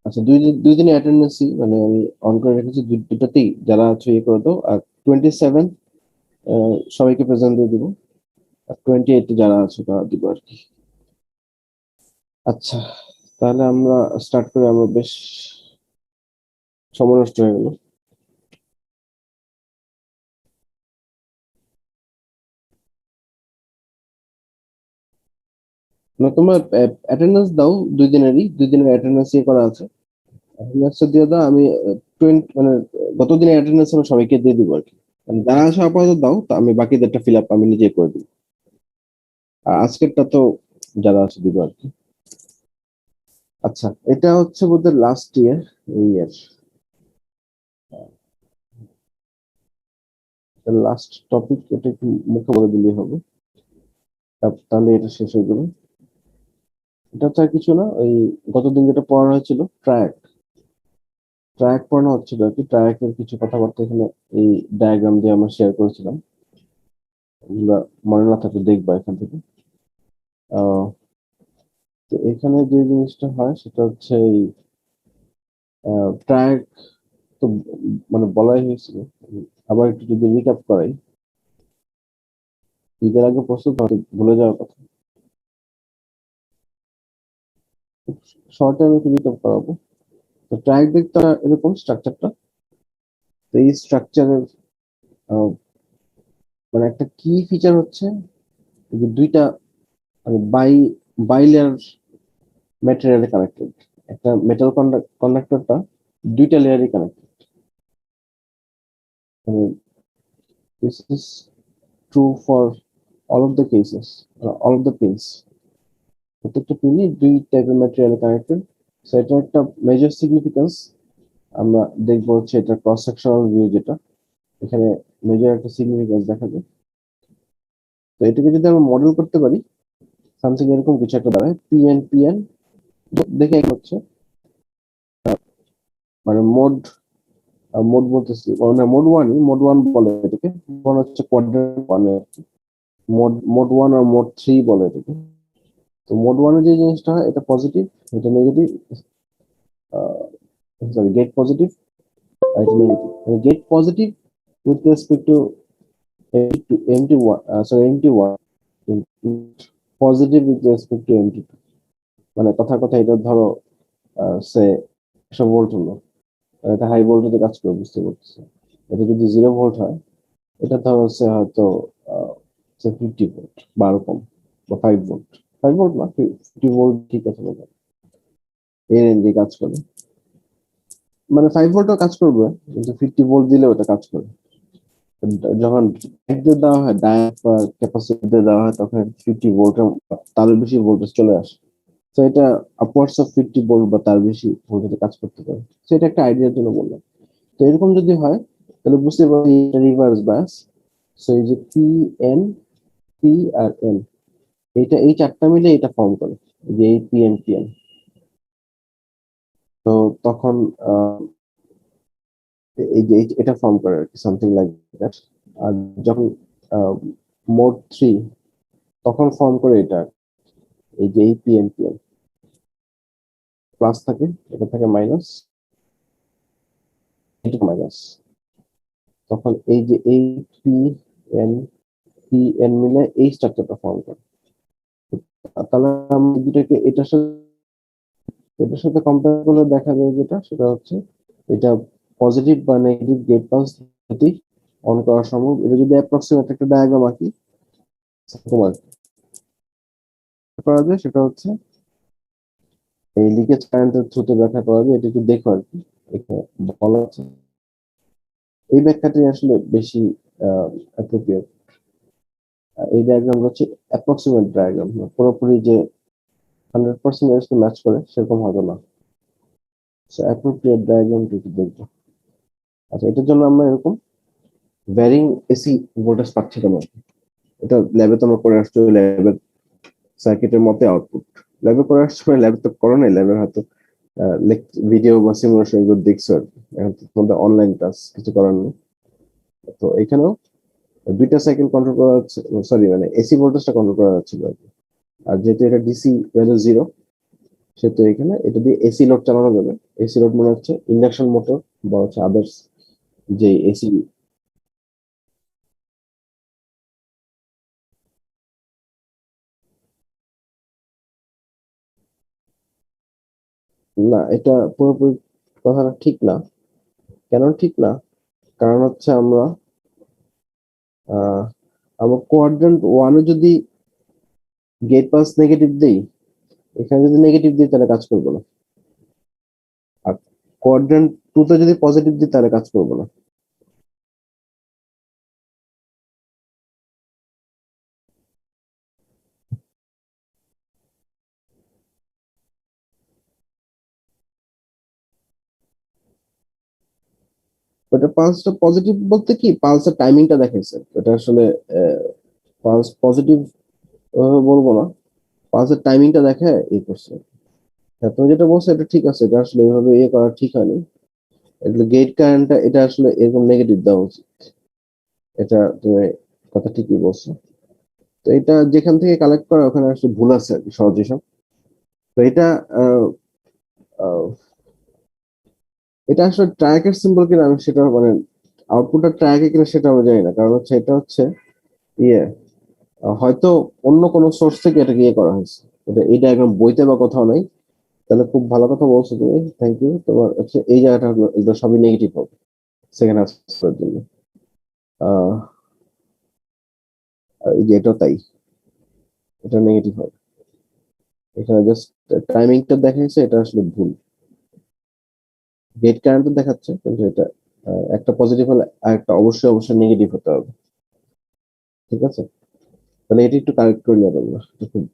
আচ্ছা, দুই দিনে অ্যাটেন্ডেন্সই মানে আমি অন করে রেখেছি, দুটাতেই যারা আছে ইয়ে করে দাও। আর 27 সবাইকে প্রেজেন্ট দিয়ে দিব। আর 28 যারা আছে তারা দিব আর কি। আচ্ছা, তাহলে আমরা স্টার্ট করি। আমরা বেশ সময় নষ্ট হয়ে গেল। না, তোমরা অ্যাটেন্ডেন্স দাও, দুই দিনের অ্যাটেন্ডেন্স ইয়ে করা আছে। অ্যাটেন্ডেন্সটা দিয়ে দাও। আমি 20 মানে গত দিনের অ্যাটেন্ডেন্স আমি সবাইকে দিয়ে দিব আর কি। মানে যারা আছে আপাতত দাও, তো আমি বাকিদেরটা ফিল আপ আমি নিজে করে দিই। আর আজকেরটা তো যারা আছে দিব আর কি। আচ্ছা, এটা হচ্ছে বোধহয় লাস্ট ইয়ার, এই ইয়ার লাস্ট টপিক। এটা একটু মুখে বলে দিলেই হবে, তাহলে এটা শেষ হয়ে যাবে। এটা হচ্ছে আর কিছু না, ওই গতদিন যেটা পড়ানো হয়েছিল, ট্র্যাক ট্র্যাক পড়ানো হচ্ছিল আর কি। ট্র্যাকের কিছু কথাবার্তা এখানে এই ডায়াগ্রাম দিয়ে আমরা শেয়ার করেছিলাম। এগুলা মনে না থাকলে দেখবা এখান থেকে। আহ, তো এখানে যে জিনিসটা হয় সেটা হচ্ছে এই ট্র্যাক তো মানে বলাই হয়েছিল। আবার একটু যদি রিক্যাপ করাই, ঈদের আগে প্রস্তুত হয়তো ভুলে যাওয়ার কথা। শর্ট টাইমে একটু রিক্যাপ করাবো। তো ট্র্যাক দেখতে এরকম স্ট্রাকচারটা। তো এই স্ট্রাকচারের মানে একটা কি ফিচার হচ্ছে এই যে দুইটা মানে বাই লেয়ার ম্যাটেরিয়ালে কানেক্টেড। একটা মেটাল কন্ডাক্টরটা দুইটা লেয়ারই কানেক্টেড। মানে this is true for all of the cases, all of the pins. প্রত্যেকটা পিনই দুই টাইপের ম্যাটেরিয়ালে কানেক্টেড। সো এটা একটা মেজর সিগনিফিকেন্স। আমরা দেখবো হচ্ছে এটা ক্রস সেকশনাল ভিউ, যেটা এখানে মেজর একটা সিগনিফিকেন্স দেখা যায়। তো এটাকে যদি আমরা মডেল করতে পারি, সামথিং এরকম কিছু একটা দাঁড়ায়, পিএন দেখে এক হচ্ছে মানে মোড বলতেছি, মানে মোড ওয়ান বলে এটাকে। মোড হচ্ছে কোয়াড্রেন্ট ওয়ান। মোড ওয়ান আর মোড থ্রি বলে এটাকে। তো মোড ওয়ানে যে জিনিসটা হয়, এটা পজিটিভ, এটা নেগেটিভ। সরি, গেট পজিটিভ আর এটা নেগেটিভ। মানে gate positive with respect to MT one, sorry MT one, positive with respect to MT two. মানে কথা কথা এটা ধরো সে 100 ভোল্ট হলো, এটা হাই ভোল্টেজে কাজ করে, বুঝতে পারছি। এটা যদি 0 ভোল্ট হয়, এটা ধরো হচ্ছে হয়তো 50 ভোল্ট বা এরকম, বা 5 ভোল্ট। 5 ভোল্ট না, 50 ভোল্ট ঠিক আছে বলে, এই রেঞ্জে কাজ করে। মানে 5 ভোল্টও কাজ করবে, কিন্তু 50 ভোল্ট দিলে ওটা কাজ করে। যখন ডায়োড দেওয়া হয়, ডায়োড বা ক্যাপাসিটর দেওয়া হয়, তখন 50 ভোল্টের তারও বেশি ভোল্টেজ চলে আসে। তো এটা আপওয়ার্ডস অফ 50 ভোল্ট বা তার বেশি ভোল্টেজে কাজ করতে পারে। তো এটা একটা আইডিয়ার জন্য বললাম। তো এরকম যদি হয়, তাহলে বুঝতে পারি এটা রিভার্স বায়াস। সো এই যে P N, P R N, এই চারটা মিলে এটা ফর্ম করে, এই যে এই পি এন। তো তখন এই যে এটা ফর্ম করে আর কি, সামথিং লাইক দ্যাট। আর যখন মোড থ্রি, তখন ফর্ম করে এটা, এই যে এই পি এন প্লাস থাকে, এটা থাকে মাইনাস, এটা মাইনাস। তখন এই যে এই এন পি এন মিলে এই স্ট্রাকচারটা ফর্ম করে। তাহলে আমরা দুটাকে এটার সাথে কম্পেয়ার করলে দেখা যায় যেটা, সেটা হচ্ছে এটা পজিটিভ বা নেগেটিভ গেট পাস অন করা সম্ভব। এটা যদি অ্যাপ্রক্সিমেট একটা ডায়াগ্রাম আঁকি, তোমার করা যায় সেটা হচ্ছে এই লিকেজ কারেন্টের থ্রুতে ব্যাখ্যা করা যায়। এটা একটু দেখো আর কি, এখানে বলা আছে। এই ব্যাখ্যাটি আসলে বেশি অ্যাপ্রোপ্রিয়েট। এই ডায়াগ্রামটা হচ্ছে অ্যাপ্রক্সিমেট ডায়াগ্রাম, পুরোপুরি যে 100% ম্যাচ করে সেরকম হবে না। অ্যাপ্রোপ্রিয়েট ডায়াগ্রামটি একটু দেখবো। আচ্ছা, এটার জন্য আমরা এরকম ভ্যারিং এসি ভোল্টেজ পাচ্ছিলাম আর কি। এটা ল্যাবে তো আমরা করে আসছি, ল্যাবের সার্কিটের মতে আউটপুট ল্যাবে করে আসছি। ল্যাবে তো করো নাই, ল্যাবে হয়তো ভিডিও বা সিমুলেশন এগুলো দেখছো আর কি। এখন তো তোমাদের অনলাইন ক্লাস, কিছু করার নেই। তো এখানেও দুইটা সাইকেল কন্ট্রোল করা হচ্ছে, সরি মানে এসি ভোল্টেজটা কন্ট্রোল করা যাচ্ছিল আর কি। আর যেহেতু এটা ডিসি ভ্যালু জিরো, সেহেতু এখানে এটা দিয়ে এসি লোড চালানো যাবে। এসি লোড মানে হচ্ছে ইন্ডাকশন মোটর বা হচ্ছে আদার্স যে এসি। না, এটা পুরোপুরি কথাটা ঠিক না। কেন ঠিক না? কারণ হচ্ছে আহ আমরা কোয়াড্রেন্ট ওয়ানে যদি গেট পাস নেগেটিভ দেই, এখানে যদি নেগেটিভ দিই তাহলে কাজ করবে না। আর কোয়াড্রেন্ট টু তে যদি পজিটিভ দিই তাহলে কাজ করবে না। ওটা পালসটা পজিটিভ বলতে কি, পালসের টাইমিংটা দেখাইছে এটা আসলে পালস পজিটিভ বলবো না, পালসের টাইমিংটা দেখে এই করছে। হ্যাঁ, তুমি যেটা বলছো এটা ঠিক আছে, এটা আসলে এইভাবে ইয়ে করা ঠিক হয়নি। এটা গেট কারেন্টটা এটা আসলে এরকম নেগেটিভ দেওয়া উচিত। এটা তুমি কথা ঠিকই বলছো। তো এটা যেখান থেকে কালেক্ট করা ওখানে আসলে ভুল আছে আর কি, সহজ হিসাব। তো এটা আহ, আহ, এটা আসলে ট্র্যাকের সিম্বল কিনা আমি সেটা মানে আউটপুটটা ট্র্যাকে কিনা সেটা আমি জানি না, কারণ হচ্ছে এটা হচ্ছে ইয়ে হয়তো অন্য কোনো সোর্স থেকে এটাকে ইয়ে করা হয়েছে। এটা একদম বইতে বা কোথাও নাই। তাহলে খুব ভালো কথা বলছো তুমি, থ্যাংক ইউ। তোমার হচ্ছে এই জায়গাটা হলো এগুলো সবই নেগেটিভ হবে সেকেন্ড হাফ জন্য। আহ এই যে এটা তাই, এটা নেগেটিভ হবে। এখানে জাস্ট টাইমিংটা দেখাচ্ছে, এটা আসলে ভুল। গেট কারেন্ট দেখাচ্ছে কিন্তু এটা একটা পজিটিভ হলে আর একটা অবশ্যই অবশ্যই নেগেটিভ হতে হবে। ঠিক আছে, তাহলে এটি একটু কারেক্ট করে নিয়ে তোমরা। এটা খুব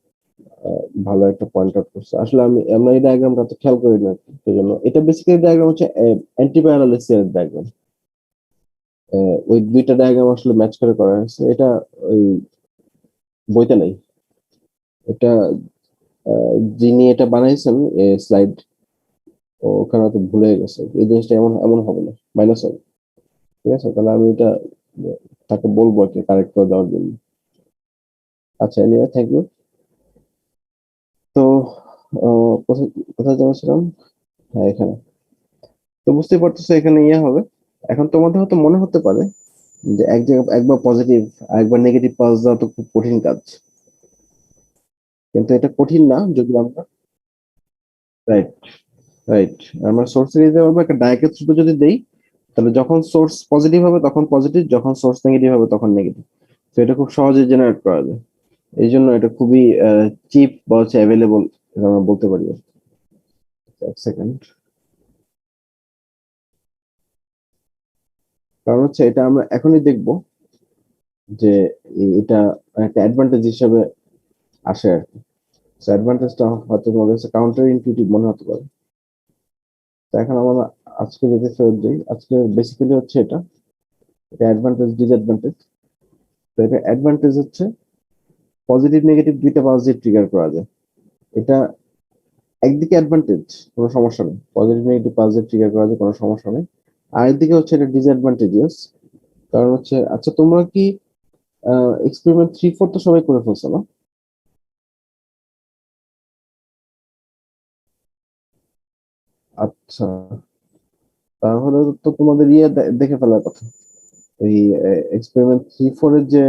ভালো একটা পয়েন্ট আউট করছে। আসলে আমরা এই ডায়াগ্রামটা তো খেয়াল করি না, সেই জন্য এটা বেসিক্যালি ডায়াগ্রাম হচ্ছে অ্যান্টি প্যারালাল এর ডায়াগ্রাম। ওই দুইটা ডায়াগ্রাম আসলে ম্যাচ করে করা হয়েছে। এটা ওই বইতে নাই। এটা যিনি এটা বানাইছেন স্লাইড, ওখানে তো ভুলে গেছে। এই জিনিসটা এমন এমন হবে না, মাইনাস হবে। ঠিক আছে, তাহলে আমি এটা তাকে বলবো আর কি কারেক্ট করে দেওয়ার জন্য। আচ্ছা, এনিওয়ে থ্যাংক ইউ। তো কোথায় কোথায় যাচ্ছিলাম? হ্যাঁ, এখানে। তো বুঝতেই পারতেছো এখানে ইয়ে হবে। এখন তোমাদের হয়তো মনে হতে পারে যে এক জায়গায় একবার পজিটিভ আর একবার নেগেটিভ পালস দেওয়া তো খুব কঠিন কাজ। কিন্তু এটা কঠিন না যদি আমরা রাইট রাইট আমরা সোর্স দিতে পারবো একটা ডায়াকের থ্রুতে যদি দেই, তাহলে যখন সোর্স পজিটিভ হবে তখন পজিটিভ, যখন সোর্স নেগেটিভ হবে তখন নেগেটিভ। তো এটা খুব সহজে জেনারেট করা যায়। এই জন্য এটা খুবই চিপ বা হচ্ছে অ্যাভেলেবল, এটা আমরা বলতে পারি। এক সেকেন্ড। কারণ হচ্ছে এটা আমরা এখনই দেখবো যে এটা একটা অ্যাডভান্টেজ হিসেবে আসে আর কি। অ্যাডভান্টেজটা হয়তো তোমাদের কাছে কাউন্টার ইনটিউটিভ মনে হতে পারে। তো এখন আমরা আজকে যদি ফেরত যাই, আজকে বেসিক্যালি হচ্ছে এটা এটা অ্যাডভান্টেজ ডিসঅ্যাডভান্টেজ। তো এটা অ্যাডভান্টেজ হচ্ছে পজিটিভ নেগেটিভ দুইটা পালস দিয়ে ট্রিগার করা যায়। এটা একদিকে অ্যাডভান্টেজ, কোনো সমস্যা নেই, পজিটিভ নেগেটিভ পালস দিয়ে ট্রিগার করা যায়, কোনো সমস্যা নেই। আরেকদিকে হচ্ছে এটা ডিসঅ্যাডভান্টেজিয়াস। কারণ হচ্ছে আচ্ছা তোমরা কি এক্সপেরিমেন্ট 3, 4 তো সবাই করে ফেলছো না? আচ্ছা, তাহলে তো তোমাদের ইয়ে দেখে ফেলার কথা। এই এক্সপেরিমেন্ট 3, 4 এর যে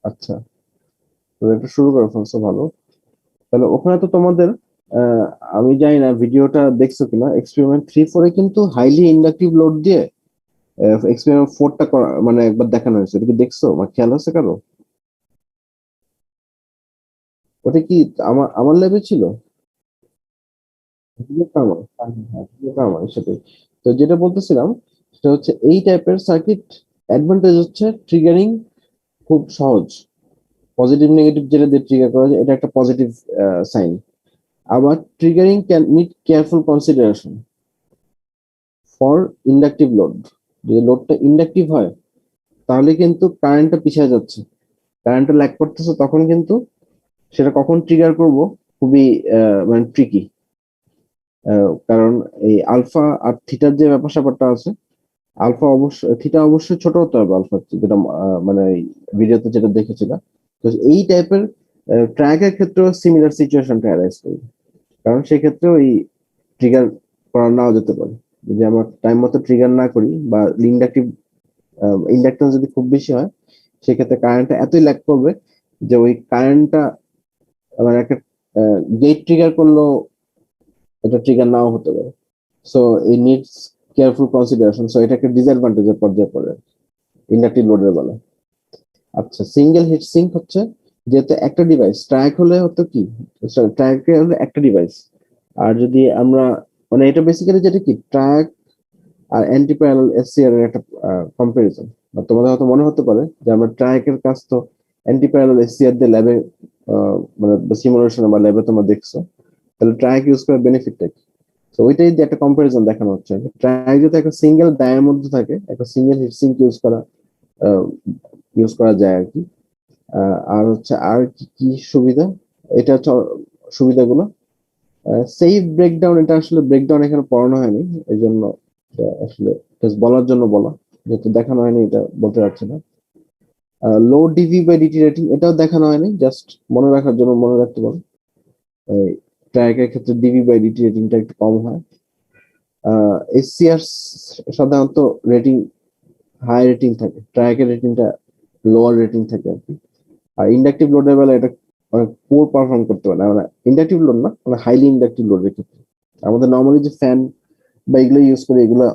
আচ্ছা, তো এটা শুরু করে ফেলছো, ভালো। তাহলে ওখানে তো তোমাদের আহ, আমি জানি না ভিডিওটা দেখছো কিনা, এক্সপেরিমেন্ট 3, 4 এ কিন্তু হাইলি ইন্ডাকটিভ লোড দিয়ে এক্সপেরিমেন্ট 4টা করা মানে একবার দেখানো হয়েছে। এটা কি দেখছো, আমার খেয়াল আছে কারো? ওটা কি আমার আমার ল্যাবে ছিল? ভিডিওটা আমার, হ্যাঁ, ভিডিওটা আমার সেটাই। তো যেটা বলতেছিলাম সেটা হচ্ছে এই টাইপের সার্কিট অ্যাডভান্টেজ হচ্ছে ট্রিগারিং খুব সহজ। পজিটিভ নেগেটিভ যেটা দিয়ে ট্রিগার করা যায়, এটা একটা পজিটিভ সাইন। আবার triggering can need careful consideration for inductive load. যদি লোডটা ইন্ডাকটিভ হয় তাহলে কিন্তু কারেন্টটা পিছিয়ে যাচ্ছে, কারেন্টটা ল্যাগ করতেছে, তখন কিন্তু সেটা কখন ট্রিগার করব খুবই মানে ট্রিকি। কারণ এই আলফা আর থিটার যে ব্যাপার স্যাপারটা আছে, আলফা অবশ্য থিটা অবশ্যই ছোট হতে হবে আলফা, যেটা মানে ভিডিওতে যেটা দেখেছিলাম। তো এই টাইপের ট্র্যাকের ক্ষেত্রেও সিমিলার সিচুয়েশনটা অ্যারাইজ করবে, কারণ সেক্ষেত্রে ওই ট্রিগার করা নাও যেতে পারে। যদি আমরা টাইম মতো ট্রিগার না করি বা ইন্ডাকটিভ ইন্ডাকটেন্স যদি খুব বেশি হয়, সেক্ষেত্রে কারেন্টটা এতই ল্যাগ করবে যে ওই কারেন্টটা মানে একটা গেট ট্রিগার করলেও এটা ট্রিগার নাও হতে পারে। সো এই নিডস কেয়ারফুল কনসিডারেশন। সো এটা একটা ডিসঅ্যাডভান্টেজের পর্যায়ে পড়ে ইন্ডাকটিভ লোডের বেলা। আচ্ছা, সিঙ্গেল হিট সিঙ্ক হচ্ছে যেহেতু একটা ডিভাইস, ট্র্যাক হলে হতো কি, ট্র্যাক হলে একটা ডিভাইস। আর যদি আমরা মানে এটা বেসিক্যালি যেটা কি ট্র্যাক আর অ্যান্টি প্যারালাল এসসিআর এর একটা কম্পারিজন। তোমাদের হয়তো মনে হতে পারে যে আমরা ট্র্যাকের কাজ তো অ্যান্টি প্যারালাল এসসিআর দিয়ে ল্যাবে মানে সিমুলেশন বা ল্যাবে তোমরা দেখছো, তাহলে ট্র্যাক ইউজ করার বেনিফিটটা কি? তো ওইটাই যে একটা কম্পারিজন দেখানো হচ্ছে। ট্র্যাক যদি একটা সিঙ্গেল ডায়ের মধ্যে থাকে, একটা সিঙ্গেল হিট সিঙ্ক ইউজ করা যায় আর কি। আর হচ্ছে আর কি কি সুবিধা, এটা হচ্ছে সুবিধাগুলো। সেফ ব্রেকডাউন, এটা আসলে ব্রেকডাউন এখানে পড়ানো হয়নি, এই জন্য আসলে বলার জন্য বলা, যেহেতু দেখানো হয়নি এটা বলতে পারছি না। লো ডিভি বাই ডিটি রেটিং, এটাও দেখানো হয়নি, জাস্ট মনে রাখার জন্য মনে রাখতে পারো। ট্র্যাকের ক্ষেত্রে ডিভি বাই ডিটি রেটিংটা একটু কম হয়। এসসিআর সাধারণত রেটিং হাই রেটিং থাকে, ট্র্যাকের রেটিংটা লোয়ার রেটিং থাকে আর কি। আর ইন্ডাকটিভ লোডের বেলা এটা অনেক পুয়ার পারফর্ম করতে পারে, মানে ইন্ডাকটিভ লোড না, মানে হাইলি ইন্ডাকটিভ লোডের ক্ষেত্রে। আমাদের নর্মালি যে ফ্যান বা এগুলো ইউজ করে, এগুলো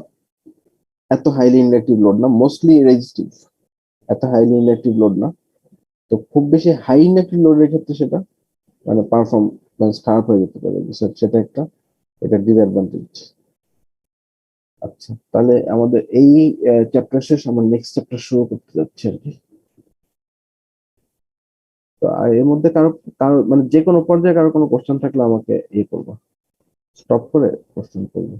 এত হাইলি ইন্ডাকটিভ লোড না, মোস্টলি রেজিস্টিভ, এত হাইলি ইন্ডাকটিভ লোড না। তো খুব বেশি হাই ইন্ডাকটিভ লোডের ক্ষেত্রে সেটা মানে পারফরমেন্স খারাপ হয়ে যেতে পারে, সেটা একটা এটা ডিসঅ্যাডভান্টেজ। আচ্ছা, তাহলে আমাদের এই চ্যাপ্টার শেষ, আমরা নেক্সট চ্যাপ্টার শুরু করতে যাচ্ছি আর কি। তো আর এর মধ্যে কারো কারো মানে যে কোনো পর্যায়ে কারো কোনো কোশ্চেন থাকলে আমাকে করবো, স্টপ করে কোশ্চেন করবো।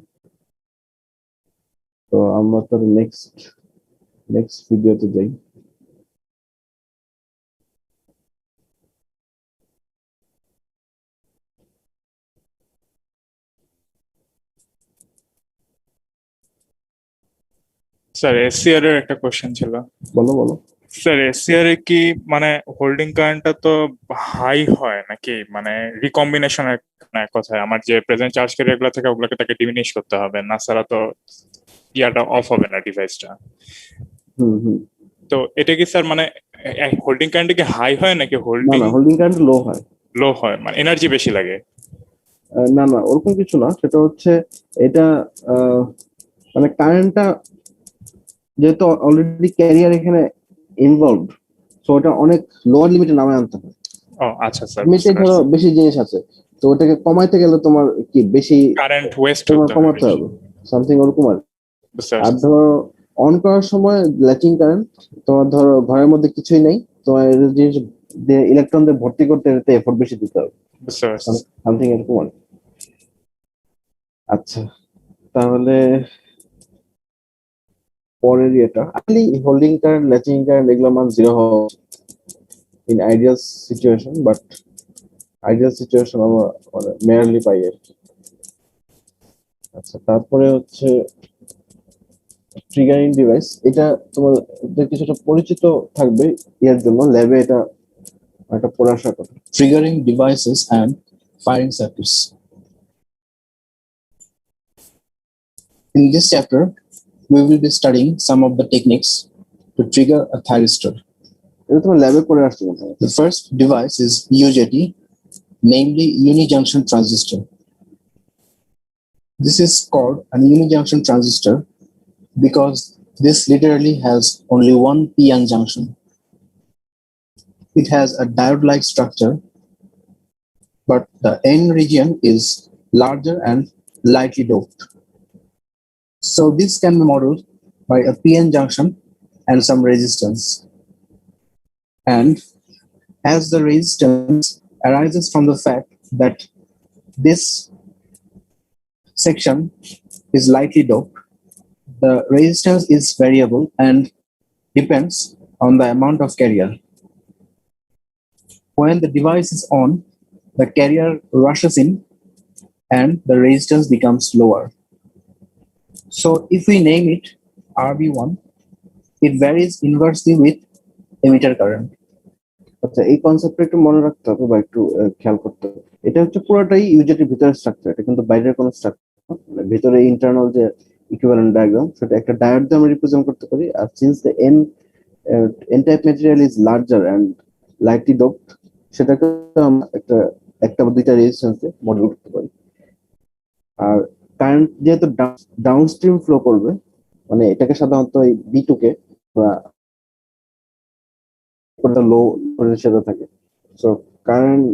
তো আমরা তো নেক্সট ভিডিওতে যাই। স্যার এসসিআর এর একটা কোশ্চেন ছিল। বলো বলো। স্যার এসসিআর এ কি মানে হোল্ডিং কারেন্টটা তো হাই হয় নাকি, মানে রিকম্বিনেশনের কথায় আমার যে প্রেজেন্ট চার্জ ক্যারিয়ার গুলো থাকে ওগুলোকে তাকে ডিমিনিশ করতে হবে, না ছাড়া তো ইয়াটা অফ হবে না ডিভাইসটা। হুম হুম। তো এটা কি স্যার মানে হোল্ডিং কারেন্ট কি হাই হয় নাকি না হোল্ডিং না, হোল্ডিং কারেন্ট লো হয়। লো হয়, মানে এনার্জি বেশি লাগে? না না, ওরকম কিছু না, সেটা হচ্ছে এটা মানে কারেন্টটা যেহেতু অলরেডি ক্যারিয়ার এখানে ইনভলভড, সো ওটা অনেক লোয়ার লিমিটে নামায় আনতে হয়। ও আচ্ছা স্যার, লিমিটে ধরো বেশি জিনিস আছে, তো ওটাকে কমাইতে গেলে তোমার কি বেশি কারেন্ট ওয়েস্ট তোমার হতে কমাতে হবে, সামথিং ওরকম আর। বুঝতে আর পারছি। ধরো অন করার সময় ল্যাচিং কারেন্ট, তোমার ধরো ঘরের মধ্যে কিছুই নেই, তোমার জিনিস ইলেকট্রনদের ভর্তি করতে এতে এফোর্ট বেশি দিতে হবে, বুঝতে পারছি। সামথিং এরকম আর। আচ্ছা, তাহলে পরের এটা আসলে হোল্ডিং কারেন্ট, ল্যাচিং কারেন্ট এগুলো মান জিরো হওয়া in ideal situation, but ideal situation আমরা মানে মেয়ারলি পাই আর কি। আচ্ছা, তারপরে হচ্ছে ট্রিগারিং ডিভাইস, এটা তোমাদের কিছুটা পরিচিত থাকবে এর জন্য, ল্যাবে এটা একটা পড়ে আসার কথা। Triggering devices and firing circuits. In this chapter, we will be studying some of the techniques to trigger a thyristor. এটা তোমার ল্যাবে পড়ে আসছে মনে হয়। The first device is UJT, namely unijunction transistor. This is called an unijunction transistor because this literally has only one p-n junction. It has a diode-like structure, but the N region is larger and lightly doped. So this can be modeled by a p-n junction and some resistance. And as the resistance arises from the fact that this section is lightly doped, the resistance is variable and depends on the amount of carrier. When the device is on, the carrier rushes in and the resistance becomes lower. So if we name it RB1, it varies inversely with emitter current. আচ্ছা, এই কনসেপ্টটা একটু মনে রাখতে হবে বা একটু খেয়াল করতে হবে। এটা হচ্ছে পুরোটাই ইউজেটির ভিতরের স্ট্রাকচার, এটা কিন্তু বাইরের কোনো স্ট্রাকচার, মানে ভিতরে ইন্টারনাল যে ইকুইভ্যালেন্ট ডায়াগ্রাম সেটা একটা ডায়োড দিয়ে আমরা রিপ্রেজেন্ট করতে পারি। আর since the N type material is larger and lightly doped, সেটাকে আমরা একটা বা দুইটা রেজিস্ট্যান্স দিয়ে মডেল করতে পারি। আর কারেন্ট যেহেতু ডাউনস্ট্রিম ফ্লো করবে, মানে এটাকে সাধারণত এই বি2 কে লো সাথে থাকে। So current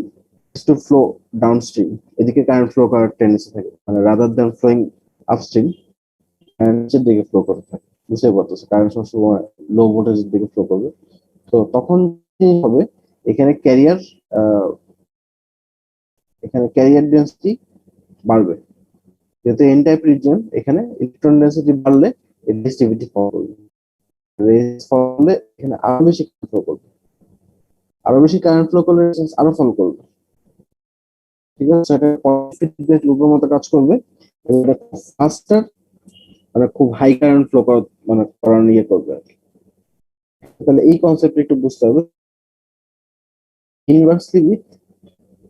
to flow downstream, এদিকে কারেন্ট ফ্লো করার টেন্ডেন্সি থাকে, মানে রাদার দ্যান ফ্লোয়িং আপস্ট্রিম কারেন্টের দিকে ফ্লো করতে থাকে। বুঝতে পারতেছে, কারেন্ট সবসময় লো ভোল্টেজের দিকে ফ্লো করবে। তো তখন কি হবে, এখানে ক্যারিয়ার ডেন্সিটি বাড়বে, যেহেতু এন টাইপ রিজিয়ন, এখানে ইলেকট্রন ডেন্সিটি বাড়লে রেজিস্টিভিটি ফল করবে, ফলে এখানে আরো বেশি ফ্লো করবে, আরো বেশি কারেন্ট ফ্লো করলে রেজিস্ট্যান্স আরো ফল করবে। ঠিক আছে, এটা ফিডব্যাক লুপের মতো কাজ করবে এবং এটা ফাস্টার, মানে খুব হাই কারেন্ট ফ্লো মানে করার নিয়ে করবে আর কি। তাহলে এই কনসেপ্ট একটু বুঝতে হবে। ইনভার্সলি উইথ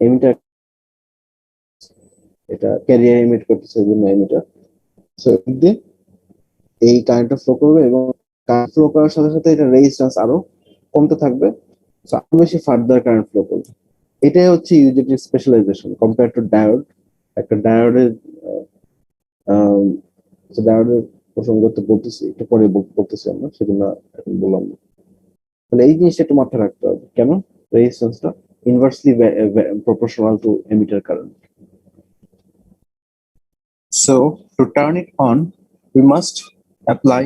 এমিটার, এটা ক্যারিয়ার এমিট করতেছে এই জন্য এমিটার, সো এই কারেন্টটা ফ্লো করবে এবং কারেন্ট ফ্লো করার সাথে সাথে এটা রেজিস্ট্যান্স আরো কমতে থাকবে, সো আরো বেশি ফার্দার কারেন্ট ফ্লো করবে। এটাই হচ্ছে ইউজেটির স্পেশালাইজেশন কম্পেয়ার টু ডায়োড। একটা ডায়োডের ডায়োডের প্রসঙ্গতে বলতেছি, একটু পরে বলতেছি আমরা, সেজন্য এখন বললাম না। তাহলে এই জিনিসটা একটু মাথায় রাখতে হবে, কেন রেজিস্ট্যান্সটা inversely proportional to emitter current. So to turn it on, we must apply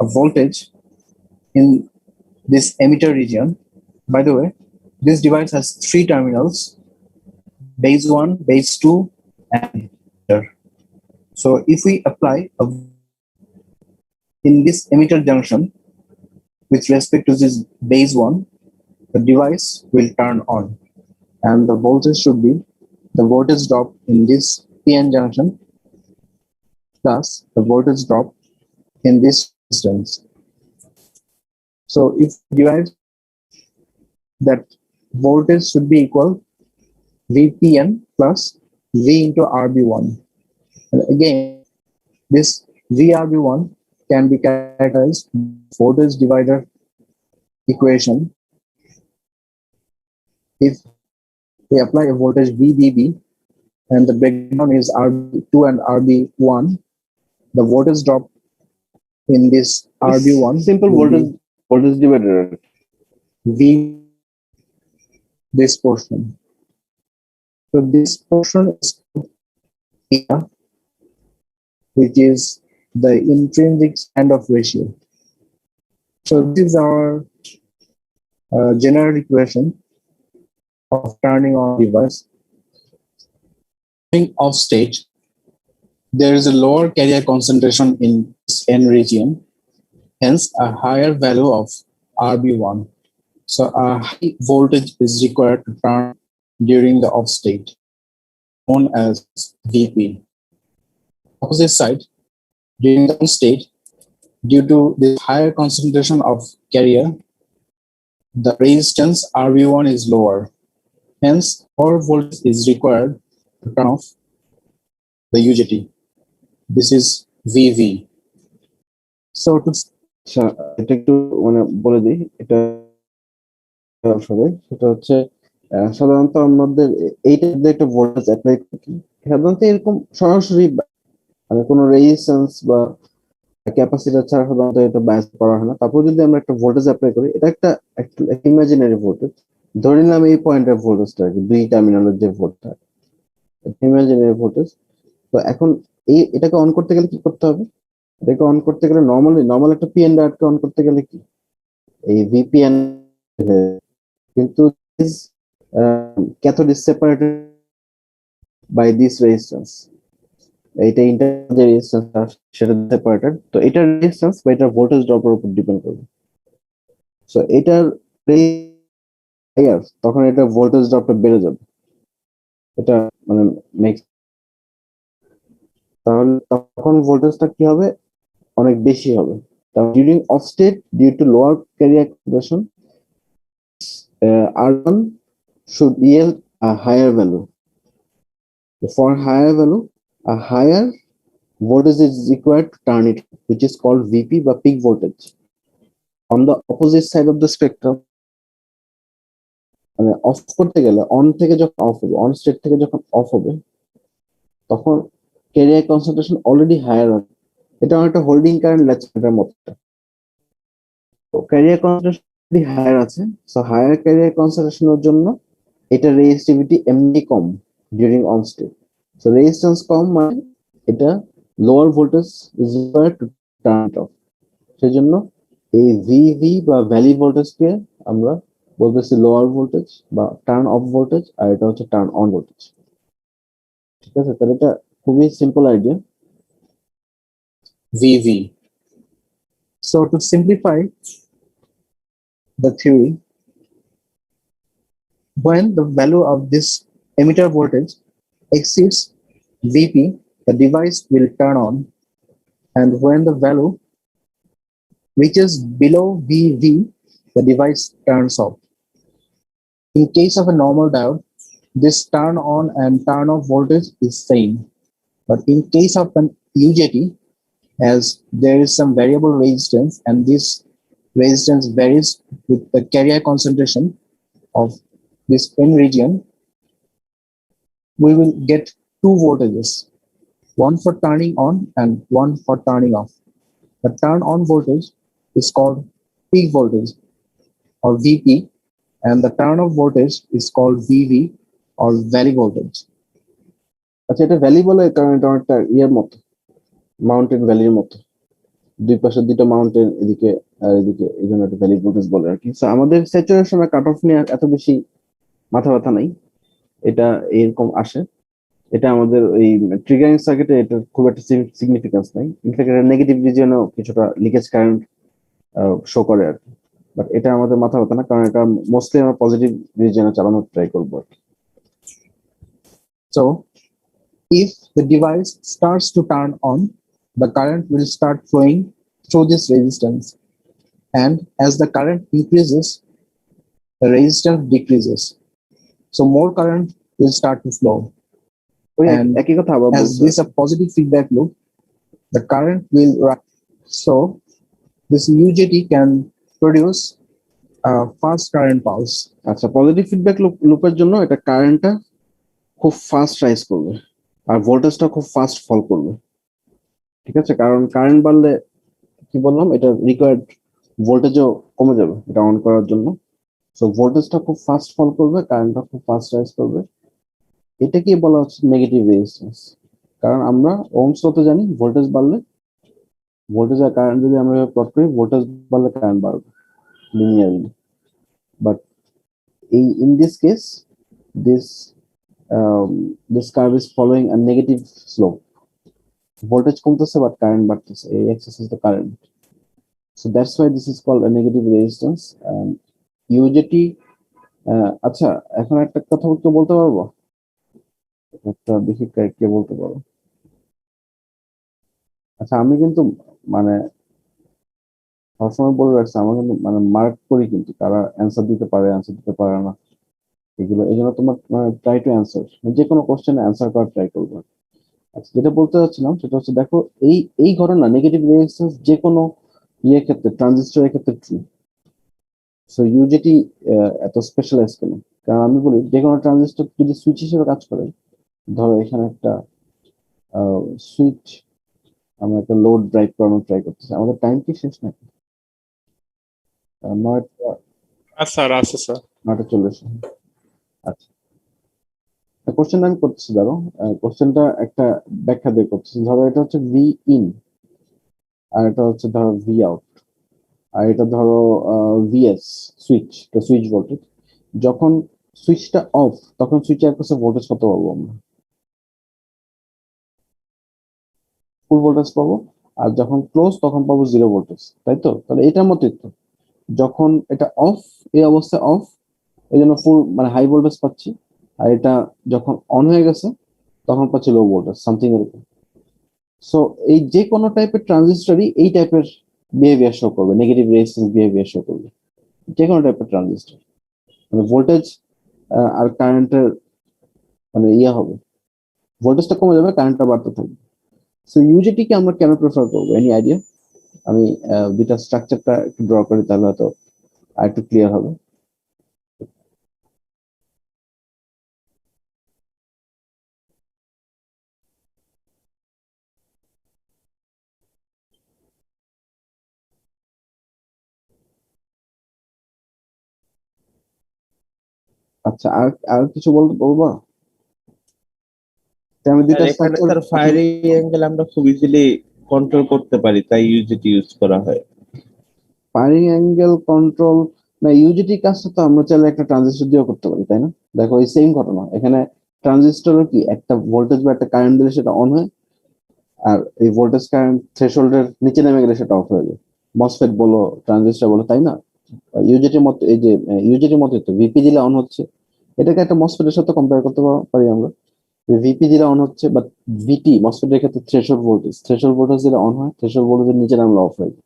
a voltage in this emitter region. By the way, this device has 3 terminals: base 1, base 2, and emitter. So if we apply in this emitter junction with respect to this base 1, the device will turn on, and the voltage should be the voltage drop in this PN junction plus the voltage drop in this distance. So if derive that voltage should be equal VPN plus V into RB1. And again, this VRB1 can be characterized voltage divider equation. If we apply a voltage VBB and the breakdown is RB2 and RB1, the voltage drop in this RB1 simple will be voltage divider. V, this portion. So this portion is theta, which is the intrinsic standoff ratio. So this is our general equation of turning on device. Turning off state, there is a lower carrier concentration in this N region, hence a higher value of RB1. So a high voltage is required to turn during the off state, known as VP. Opposite side, during the on state, due to the higher concentration of carrier, the resistance RB1 is lower. Hence, more voltage is required to turn off the UJT. This is VV. So to আচ্ছা, এটা একটু মানে বলে দিই, এটা সবাই, সেটা হচ্ছে সাধারণত আমাদের এইটা একটা ভোল্টেজ অ্যাপ্লাই করি, সাধারণত এরকম সরাসরি মানে কোনো রেজিস্ট্যান্স বা ক্যাপাসিটর ছাড়া সাধারণত এটা বায়াস করা হয় না। তারপর যদি আমরা একটা ভোল্টেজ অ্যাপ্লাই করি, এটা একটা ইমাজিনারি ভোল্টেজ, ধরে নিলাম এই পয়েন্টের ভোল্টেজটা আর কি, দুই টার্মিনালের যে ভোল্টটা, ইমাজিনারি ভোল্টেজ। তো এখন এটাকে অন করতে গেলে কি করতে হবে, এটাকে অন করতে গেলে নর্মাল একটা পিএন ডায়োডকে অন করতে গেলে কি এই ভিপিএন, কিন্তু cathode is separated by this resistance, এইটা ইন্টারনাল যে রেজিস্ট্যান্স সেটা সেপারেটেড, তো এটার রেজিস্ট্যান্স বা এটার ভোল্টেজ ড্রপের উপর ডিপেন্ড করবে। সো এটার তখন এটা ভোল্টেজ ড্রপটা বেড়ে যাবে, এটা মানে তাহলে তখন ভোল্টেজটা কি হবে, অনেক বেশি হবে। During off state, due to lower carrier conversion, R1 should yield a higher value. For higher value, a higher voltage is required to turn it, which is called VP বা peak voltage. On the opposite side of the spectrum, মানে of করতে গেলে on থেকে যখন of হবে, on state থেকে যখন of হবে, তখন ক্যারিয়ার কনসেন্ট্রেশন অলরেডি হায়ার হবে। এটা একটা হোল্ডিং কারেন্ট লেকচারের মতো। তো ক্যারিয়ার কনসেন্ট্রেশন হায়ার আছে, সো হায়ার ক্যারিয়ার কনসেন্ট্রেশনের জন্য এটা রেজিস্টিভিটি এমনি কম during on state. So resistance কম মানে এটা lower voltage is required to turn it off. সেজন্য এই ভিভি বা ভ্যালি ভোল্টেজকে আমরা বলতেছি লোয়ার ভোল্টেজ বা টার্ন অফ ভোল্টেজ, আর এটা হচ্ছে টার্ন অন ভোল্টেজ। ঠিক আছে, তাহলে এটা খুবই simple idea. VV. So to simplify the theory, when the value of this emitter voltage exceeds VP, the device will turn on, and when the value reaches below VV, the device turns off. In case of a normal diode, this turn on and turn off voltage is same. But in case of an UJT, as there is some variable resistance and this resistance varies with the carrier concentration of this N region, we will get two voltages, one for turning on and one for turning off. The turn on voltage is called peak voltage or VP, and the turn off voltage is called VV or valley voltage. আচ্ছা, এটা valley বলে কারণ এটা একটা ইয়ের মতো, mountain ভ্যালির মতো, দুই পাশে দুইটা মাউন্টেন, এদিকে আর এদিকে, এই জন্য একটা ভ্যালি ভোল্টেজ বলে আর কি। So, আমাদের স্যাচুরেশন আর কাট অফ নিয়ে এত বেশি মাথা ব্যথা নাই, এটা এরকম আসে। এটা আমাদের ওই ট্রিগারিং সার্কিটে এটা খুব একটা সিগনিফিকেন্স নাই। ইনফ্যাক্ট এটা নেগেটিভ রিজিয়নেও কিছুটা লিকেজ কারেন্ট শো করে আর কি। বাট এটা আমাদের মাথা ব্যথা না, কারণ এটা মোস্টলি আমরা পজিটিভ রিজিয়নে চালানোর ট্রাই করবো আর কি। So if the device starts to turn on, the current will start flowing through this resistance. And as the current increases, the resistance decreases. So more current will start to flow. ওই And একই কথা আবার as বলছে। this is a positive feedback loop, the current will rise. So this UJT can produce a fast current pulse. আচ্ছা, positive feedback লুপের জন্য এটা কারেন্টটা খুব ফাস্ট রাইজ করবে আর ভোল্টেজটা খুব ফাস্ট ফল করবে। ঠিক আছে, কারণ কারেন্ট বাড়লে কি বললাম, এটা রিকোয়ার্ড ভোল্টেজও কমে যাবে এটা অন করার জন্য। সো ভোল্টেজটা খুব ফাস্ট ফল করবে, কারেন্টটা খুব ফাস্ট রাইজ করবে। এটাকেই বলা হচ্ছে নেগেটিভ রেজিস্ট্যান্স। কারণ আমরা ওহমস লতে জানি ভোল্টেজ বাড়লে, ভোল্টেজ আর কারেন্ট যদি আমরা প্লট করি, ভোল্টেজ বাড়লে কারেন্ট বাড়বে linearly. But in this case, this curve is following a negative slope. Voltage কমতেছে but current বাড়তেছে, এই axis is the current. So that's why this is called a negative resistance. And UJT, আচ্ছা এখন একটা কথা বলতে পারবো, একটা দেখি কে বলতে পারো। আচ্ছা, আমি কিন্তু মানে সবসময় বলে রাখছি, আমরা কিন্তু মানে মার্ক করি কিন্তু কারা অ্যান্সার দিতে পারে, অ্যান্সার দিতে পারে না, এগুলো। এই জন্য তোমার ট্রাই টু অ্যান্সার, যে কোনো কোশ্চেনে অ্যান্সার করার ট্রাই করবো। আচ্ছা, যেটা বলতে চাচ্ছিলাম সেটা হচ্ছে, দেখো এই ঘটনা নেগেটিভ রেজিস্ট্যান্স যে কোনো ইয়ের ক্ষেত্রে, ট্রানজিস্টরের ক্ষেত্রে ট্রু। সো ইউজেটি এত স্পেশালাইজ কেন? কারণ আমি বলি, যে কোনো ট্রানজিস্টর যদি সুইচ হিসেবে কাজ করে, ধরো এখানে একটা সুইচ, আমরা একটা লোড ড্রাইভ করানোর ট্রাই করতেছি, আমাদের টাইম কি শেষ নাকি? 9টা স্যার আছে স্যার। 9:40। আচ্ছা, কোশ্চেনটা আমি করতেছি, ধরো কোশ্চেনটা একটা ব্যাখ্যা দিয়ে করতেছি। ধরো এটা হচ্ছে ভি ইন, আর এটা হচ্ছে ধরো ভি আউট, আর এটা ধরো ভিএস সুইচ, তো সুইচ ভোল্টেজ। যখন সুইচটা অফ, তখন সুইচের কাছে ভোল্টেজ কত পাবো আমরা? ফুল ভোল্টেজ পাবো। আর যখন ক্লোজ, তখন পাবো জিরো ভোল্টেজ, তাই তো? তাহলে এটার মতোই তো, যখন এটা অফ, এই অবস্থায় অফ, এই জন্য ফুল মানে হাই ভোল্টেজ পাচ্ছি। আর এটা যখন অন হয়ে গেছে, তখন পাচ্ছি লো ভোল্টেজ, সামথিং এরকম। সো এই যে কোনো টাইপের ট্রানজিস্টরই এই টাইপের বিহেভিয়ার শো করবে, নেগেটিভ রেজিস্ট্যান্স বিহেভিয়ার শো করবে, যে কোনো টাইপের ট্রানজিস্টর। মানে ভোল্টেজ আর কারেন্টের মানে ইয়ে হবে, ভোল্টেজটা কমে যাবে, কারেন্টটা বাড়তে থাকবে। সো ইউজেটি কে আমরা কেন প্রেফার করবো, এনি আইডিয়া? আমি দুইটা স্ট্রাকচারটা একটু ড্র করি, তাহলে হয়তো আর একটু ক্লিয়ার হবে। আচ্ছা, আর আর কিছু বলবা? তো আমি আর দুইটা এখানে স্ট্রাকচার, স্যার ফায়ারিং অ্যাঙ্গেল আমরা খুব ইজিলি কন্ট্রোল করতে পারি, তাই ইউজিটি ইউজ করা হয়। ফায়ারিং অ্যাঙ্গেল কন্ট্রোল না, ইউজিটি কাজটা তো আমরা চাইলে একটা ট্রানজিস্টর দিয়েও করতে পারি, তাই না? দেখো এই সেম ঘটনা এখানে, ট্রানজিস্টরও কি একটা ভোল্টেজ বা একটা কারেন্ট দিলে সেটা অন হয়, আর এই ভোল্টেজ কারেন্ট থ্রেশহোল্ডের নিচে নেমে গেলে সেটা অফ হয়ে যায়। মসফেট বলো, ট্রানজিস্টর বলো, তাই না? ইউজেটির মতো, এই যে ইউজেটির মতো তো ভিপি দিলে অন হচ্ছে, এটাকে একটা মসফেটের সাথে কম্পেয়ার করতে পারি আমরা। ভিপি দিলে অন হচ্ছে, বাট ভিটি মসফেটের ক্ষেত্রে থ্রেশহোল্ড ভোল্টেজ দিলে অন হয়, থ্রেশহোল্ড ভোল্টেজের নিচে নামলে অফ হয়ে যায়।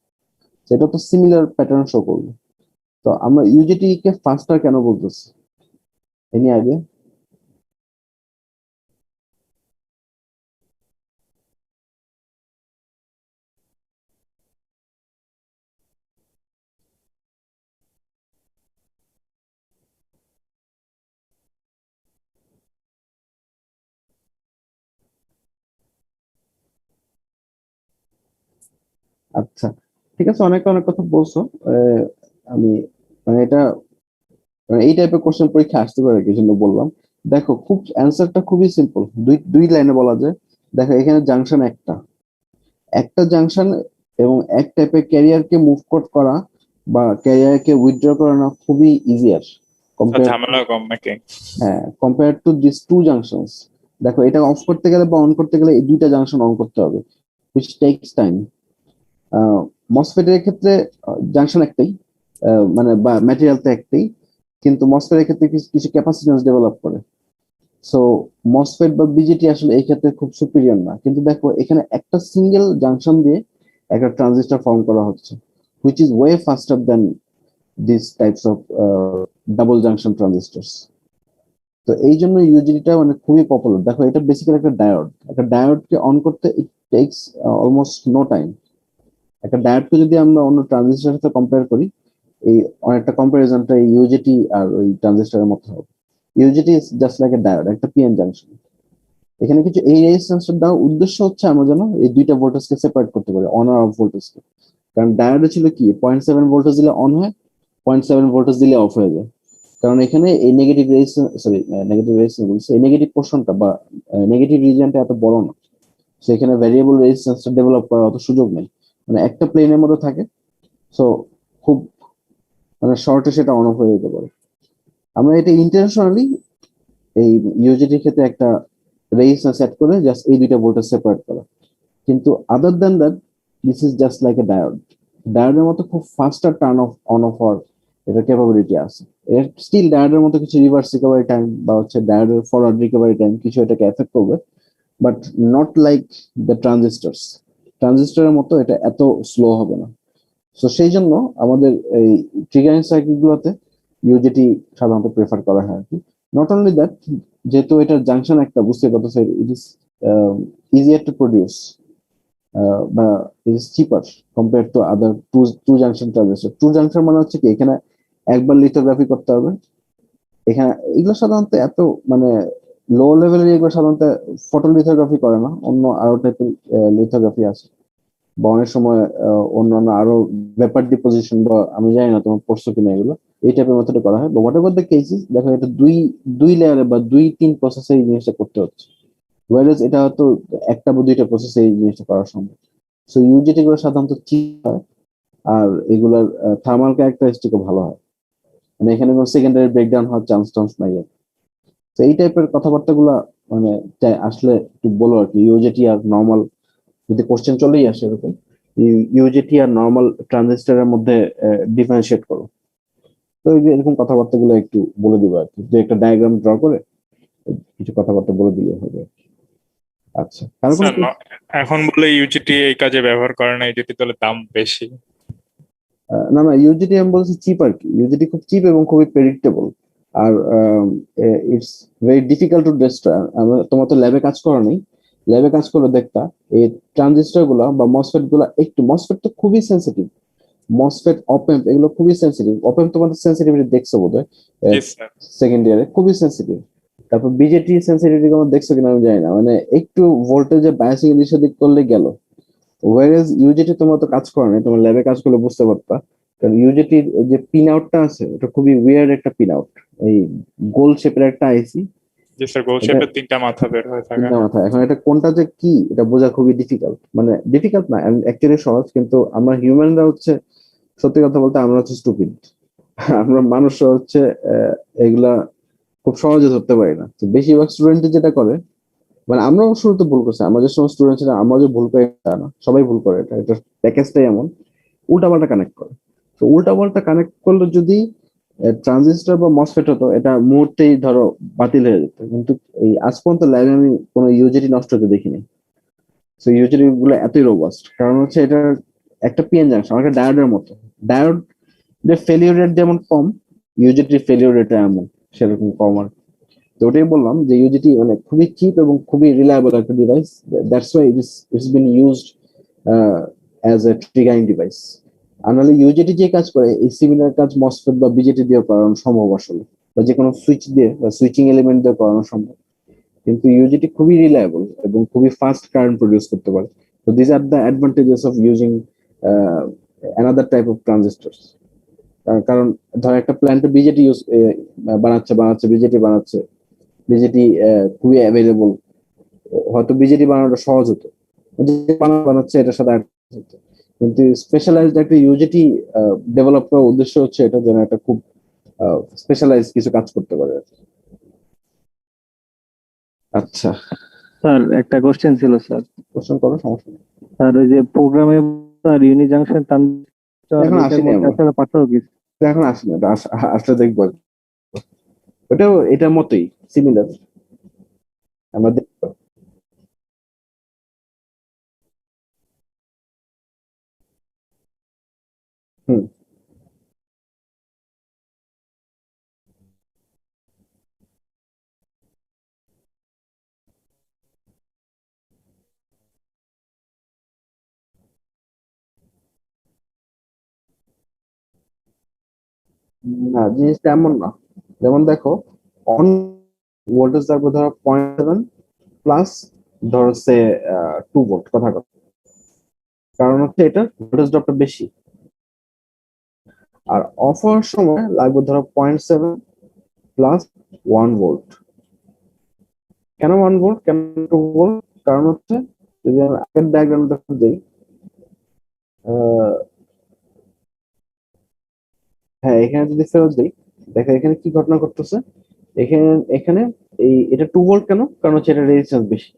সেটা তো সিমিলার প্যাটার্ন শো করবে। তো আমরা ইউজেটি কে ফাস্টার কেন বলতেছি, এনি আইডিয়া? আচ্ছা, ঠিক আছে, অনেক অনেক কথা বলছো। আহ, আমি মানে এটা মানে এই টাইপের কোশ্চেন পরীক্ষা আসতে পারে কি জন্য বললাম। দেখো, খুব অ্যান্সারটা খুবই সিম্পল, দুই দুই লাইনে বলা যায়। দেখো এখানে জাংশন একটা, একটা জাংশন এবং এক টাইপের ক্যারিয়ারকে মুভ করা বা ক্যারিয়ারকে উইথড্র করানো খুবই ইজিয়ার তো কম্পেয়ার। ঝামেলা কম নাকি? হ্যাঁ, compare to this two junctions. দেখো এটা অফ করতে গেলে বা অন করতে গেলে এই দুইটা জাংশন অন করতে হবে, which takes time. মসফেটের ক্ষেত্রে জাংশন একটাই, মানে বা ম্যাটেরিয়াল তো একটাই, কিন্তু মসফেটের ক্ষেত্রে কিছু কিছু ক্যাপাসিটেন্স ডেভেলপ করে। সো মসফেট বা বিজেটি আসলে এই ক্ষেত্রে খুব সুপিরিয়র না, কিন্তু দেখো এখানে একটা সিঙ্গেল জাংশন দিয়ে একটা ট্রানজিস্টর ফর্ম করা হচ্ছে, which is way faster than this types of double junction transistors. তো এই জন্য ইউজিডিটা মানে খুবই পপুলার। দেখো এটা বেসিক্যালি একটা ডায়োড, একটা ডায়োডকে অন করতে it takes almost no time. একটা ডায়োডকে যদি আমরা অন্য ট্রানজিস্টরের সাথে কম্পেয়ার করি, এই অনেকটা কম্পারিজনটা এই ইউজেটি আর ওই ট্রানজিস্টরের মধ্যে হবে। UGT is just like a diode, একটা পিএন জাংশন। এখানে কিছু এই রেজিস্ট্যান্সটা দেওয়ার উদ্দেশ্য হচ্ছে আমরা যেন এই দুইটা ভোল্টেজকে সেপারেট করতে পারি, অন আর অফ ভোল্টেজকে। কারণ ডায়োডে ছিল কি, 0.7 ভোল্টেজ দিলে অন হয়, 0.7 ভোল্টেজ দিলে অফ হয়ে যায়। কারণ এখানে এই negative resistance, sorry negative resistance বলছি, এই নেগেটিভ পোর্শনটা বা নেগেটিভ রিজিয়নটা এত বড় না, সেখানে ভ্যারিয়েবল রেজিস্ট্যান্সটা ডেভেলপ করার অত সুযোগ নেই, মানে একটা প্লেনের মধ্যে থাকে। সো খুব মানে শর্টে সেটা অন অফ হয়ে যেতে পারে। আমরা এটা ইন্টেনশনালি এই ইউজিটির ক্ষেত্রে একটা রেজিস্ট্যান্স সেট করে জাস্ট এই দুইটা ভোল্টেজ সেপারেট করা। কিন্তু other than that, this is just like a diode. ডায়োডের মতো খুব faster turn off on off হওয়ার এটা ক্যাপাবিলিটি আছে। এর স্টিল ডায়োডের মতো কিছু রিভার্স রিকভারি টাইম বা হচ্ছে ডায়োডের ফরওয়ার্ড রিকভারি টাইম কিছু এটাকে এফেক্ট করবে, but not like the transistors. ট্রানজিস্টরের মতো এটা এত স্লো হবে না। তো সেই জন্য আমাদের এই ট্রিগারিং সার্কিট গুলোতে ইউজেটি সাধারণত প্রেফার করা হয় আর কি। নট অনলি দ্যাট, যেহেতু এটার জাংশন একটা, বুঝতে পারতেছে, it is easier to produce বা it is cheaper compare to other two junction transistor. Two junction মানে হচ্ছে কি, এখানে একবার লিথোগ্রাফি করতে হবে। এখানে এগুলো সাধারণত এত মানে লো লেভেলের, এগুলো সাধারণত ফটোলিথোগ্রাফি করে না, অন্য আরো টাইপের লিথোগ্রাফি আছে। বা অনেক সময় অন্যান্য আরো ভেপার ডিপোজিশন, বা আমি জানি না তোমার পড়ছো কিনা এগুলো, এই টাইপের মেথডে করা হয়। বা হোয়াট এভার দ্য কেসিস, দেখো এটা দুই দুই লেয়ারে বা দুই তিন প্রসেসে এই জিনিসটা করতে হচ্ছে, ওয়ারেজ এটা হয়তো একটা বা দুইটা প্রসেসে এই জিনিসটা করা সম্ভব। সো ইউজিটি গুলো সাধারণত চিপ হয়, আর এগুলার থার্মাল ক্যারেক্টারিস্টিকও ভালো হয়, মানে এখানে কোনো সেকেন্ডারি ব্রেকডাউন হওয়ার চান্স টান্স নাই আর। তো এই টাইপের কথাবার্তা গুলা মানে আসলে একটু বলো আর কি, ইউজিটি আর নর্মাল, যদি কোশ্চেন চলেই আসে এরকম, ইউজিটি আর নর্মাল ট্রানজিস্টরের মধ্যে ডিফারেন্সিয়েট করো। তো এই যে এরকম কথাবার্তা গুলো একটু বলে দিবা আর কি, যে একটা ডায়াগ্রাম ড্র করে কিছু কথাবার্তা বলে দিলে হবে আর কি। আচ্ছা, কারো কোনো স্যার এখন বলে ইউজিটি এই কাজে ব্যবহার করে না, ইউজিটি তাহলে দাম বেশি? না না, ইউজিটি আমি বলছি চিপ আর কি, ইউজিটি খুব চিপ এবং খুবই প্রেডিক্টেবল। আর it's very difficult to destroy. আমরা তোমার তো ল্যাবে কাজ করো নেই, ল্যাবে কাজ করে দেখতা এই ট্রানজিস্টর গুলা বা মসফেট গুলা একটু, মসফেট তো খুবই সেন্সিটিভ, মসফেট অপেম্প এগুলো খুবই সেন্সিটিভ। অপেম্প তোমাদের সেন্সিটিভিটি দেখছো বোধহয় জি স্যার। সেকেন্ড ইয়ারে, খুবই সেন্সিটিভ। তারপর বিজেটি সেন্সিটিভিটি কোনো দেখছো কিনা আমি জানি না, মানে একটু ভোল্টেজে বায়াসিং এদিক সেদিক করলে গেল। ওয়ারেজ ইউজেটি তোমার তো কাজ করে না, তোমার ল্যাবে কাজ করলে বুঝতে পারতা। কারণ ইউজেটির যে পিন আউটটা আছে ওটা খুবই উইয়ার্ড একটা পিন আউট, এই গোল শেপের একটা আইসি, জি স্যার, গোল এটা শেপের 3টা মাথা বের হয়ে থাকে। চিন্তা মাথায়। এখন এটা কোনটা যে কি এটা বোঝা খুবই ডিফিকাল্ট, মানে ডিফিকাল্ট না, অ্যাকচুয়ালি সহজ, কিন্তু আমরা হিউম্যানরা হচ্ছে, সত্যি কথা বলতে আমরা হচ্ছে স্টুপিড। আমরা মানুষ হচ্ছে এগুলা খুব সহজে ধরতে পারি না। তো বেশিরভাগ স্টুডেন্ট যেটা করে, মানে আমরাও শুরুতে ভুল করছি, আমরা যে সময় স্টুডেন্ট ছিলাম আমরা যে ভুল করে তা না, সবাই ভুল করে, এটা এটা প্যাকেজটাই এমন, উল্টাপাল্টা কানেক্ট করে। তো উল্টাপাল্টা কানেক্ট করলে যদি ট্রানজিস্টর বা মসফেট হতো, এটা মুহূর্তেই ধরো বাতিল হয়ে যেত। কিন্তু এই আজ পর্যন্ত ল্যাবে আমি কোনো ইউজেটি নষ্ট হতে দেখিনি। সো ইউজেটি গুলো এতই রোবাস্ট, কারণ হচ্ছে এটা একটা পিএন জাংশন, একটা ডায়োডের মতো। ডায়োড ফেলিওর রেট যেমন কম, ইউজেটি ফেলিওর রেট এমন সেরকম কম আর কি। তো ওটাই বললাম যে ইউজেটি মানে খুবই চিপ এবং খুবই রিলায়েবল একটা device. That's why it's been used as a triggering device. আর নাহলে ইউজেটি যে কাজ করে এই সিমিলার কাজ মসফেট বা বিজেটি দিয়ে করানো সম্ভব আসলে, বা যে কোনো সুইচ দিয়ে বা সুইচিং এলিমেন্ট দিয়ে করানো সম্ভব। কিন্তু ইউজেটি খুবই রিলায়েবল এবং খুবই ফাস্ট কারেন্ট প্রডিউস করতে পারে। তো this are the advantages of using another type of transistors. কারণ ধর একটা প্ল্যান্টে বিজেটি ইউজ বানাচ্ছে বিজেটি বানাচ্ছে, বিজেটি খুবই অ্যাভেলেবল, হয়তো বিজেটি বানানোটা সহজ হতো, যে বানাচ্ছে এটার সাথে add হতো। কিন্তু স্পেশালাইজড একটা ইউজেটি ডেভেলপ করার উদ্দেশ্য হচ্ছে এটা যেন একটা খুব স্পেশালাইজ কিছু কাজ করতে পারে। আচ্ছা, স্যার একটা কোশ্চেন ছিল স্যার। কোশ্চেন করো, সমস্যা নেই। স্যার ওই যে প্রোগ্রামে স্যার ইউনি জাংশন ট্রানজিস্টর এখন এটার আসেনি মধ্যে আমরা, আসলে পার্থক্য কি? এখন আসেনি, ওটা আসলে দেখবো আর কি। ওটাও এটার মতোই সিমিলার, আমরা দেখবো। হুম, না জিনিসটা এমন না। যেমন দেখো, অন ভোল্টেজ থাকবে ধরো 0.7 প্লাস ধরো সে 2 ভোল্ট, কথা কথা, কারণ হচ্ছে এটা ভোল্টেজ ড্রপটা বেশি। আর অফ হওয়ার সময় লাগবে ধরো 0.7 প্লাস 1 ভোল্ট। কেন 1 ভোল্ট, কেন 2 ভোল্ট? কারণ হচ্ছে যদি আমি আগের ডায়াগ্রাম দেখতে যাই, হ্যাঁ এখানে যদি ফেরত যাই, দেখো এখানে কি ঘটনা করতেছে। এখানে এখানে এটা 2 ভোল্ট কেন, কারণ হচ্ছে এটা রেজিস্ট্যান্স বেশি,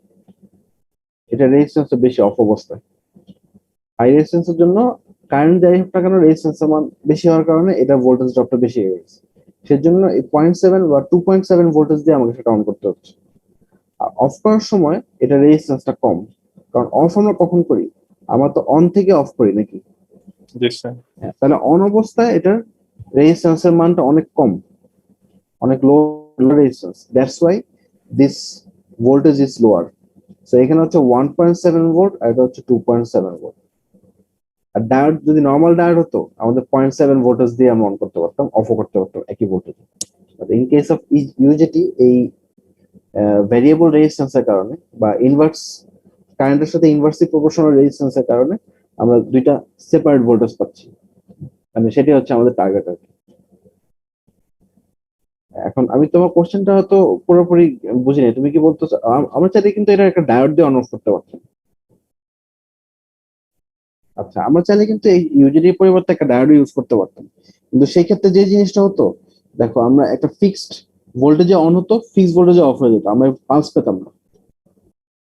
এটা রেজিস্ট্যান্স বেশি অফ অবস্থায়। হাই রেজিস্ট্যান্সের জন্য কারেন্ট যাই হোক না কেন রেজিস্ট্যান্সের মান বেশি হওয়ার কারণে এটা ভোল্টেজ ড্রপটা বেশি হয়ে গেছে। সেজন্য এই 0.7 বা 2.7 ভোল্টেজ দিয়ে আমাকে সেটা অন করতে হচ্ছে। আর অফ করার সময় এটা রেজিস্ট্যান্সটা কম, কারণ অফ আমরা কখন করি, আমরা তো অন থেকে অফ করি নাকি। জি স্যার। হ্যাঁ, তাহলে অন অবস্থায় এটার রেজিস্ট্যান্সের মানটা অনেক কম, অনেক low resistance. That's why this voltage is lower. So এখানে হচ্ছে 1.7 ভোল্ট আর এটা হচ্ছে 2.7 ভোল্ট। আর ডায়োড যদি নর্মাল ডায়োড হতো আমাদের 0.7 ভোল্টেজ দিয়ে আমরা অন করতে পারতাম, অফও করতে পারতাম একই voltage. In case of UGT এই ভ্যারিয়েবল রেজিস্ট্যান্সের কারণে বা ইনভার্স কারেন্টের সাথে ইনভার্সলি প্রপোর্শনাল রেজিস্ট্যান্সের কারণে আমরা দুইটা সেপারেট ভোল্টেজ পাচ্ছি, মানে সেটাই হচ্ছে আমাদের টার্গেট আর কি। এখন আমি তোমার কোশ্চেনটা হয়তো পুরোপুরি বুঝিনি, তুমি কি বলতেছো? আমরা চাইলে কিন্তু এটা একটা ডায়োড দিয়ে অন অফ করতে পারতাম। আচ্ছা, আমরা চাইলে কিন্তু এই ইউজেটির পরিবর্তে একটা ডায়োড ইউজ করতে পারতাম, কিন্তু সেই ক্ষেত্রে যে জিনিসটা হতো, দেখো আমরা একটা ফিক্সড ভোল্টেজে অন হতো, ফিক্সড ভোল্টেজে অফ হয়ে যেত, আমরা পালস পেতাম না,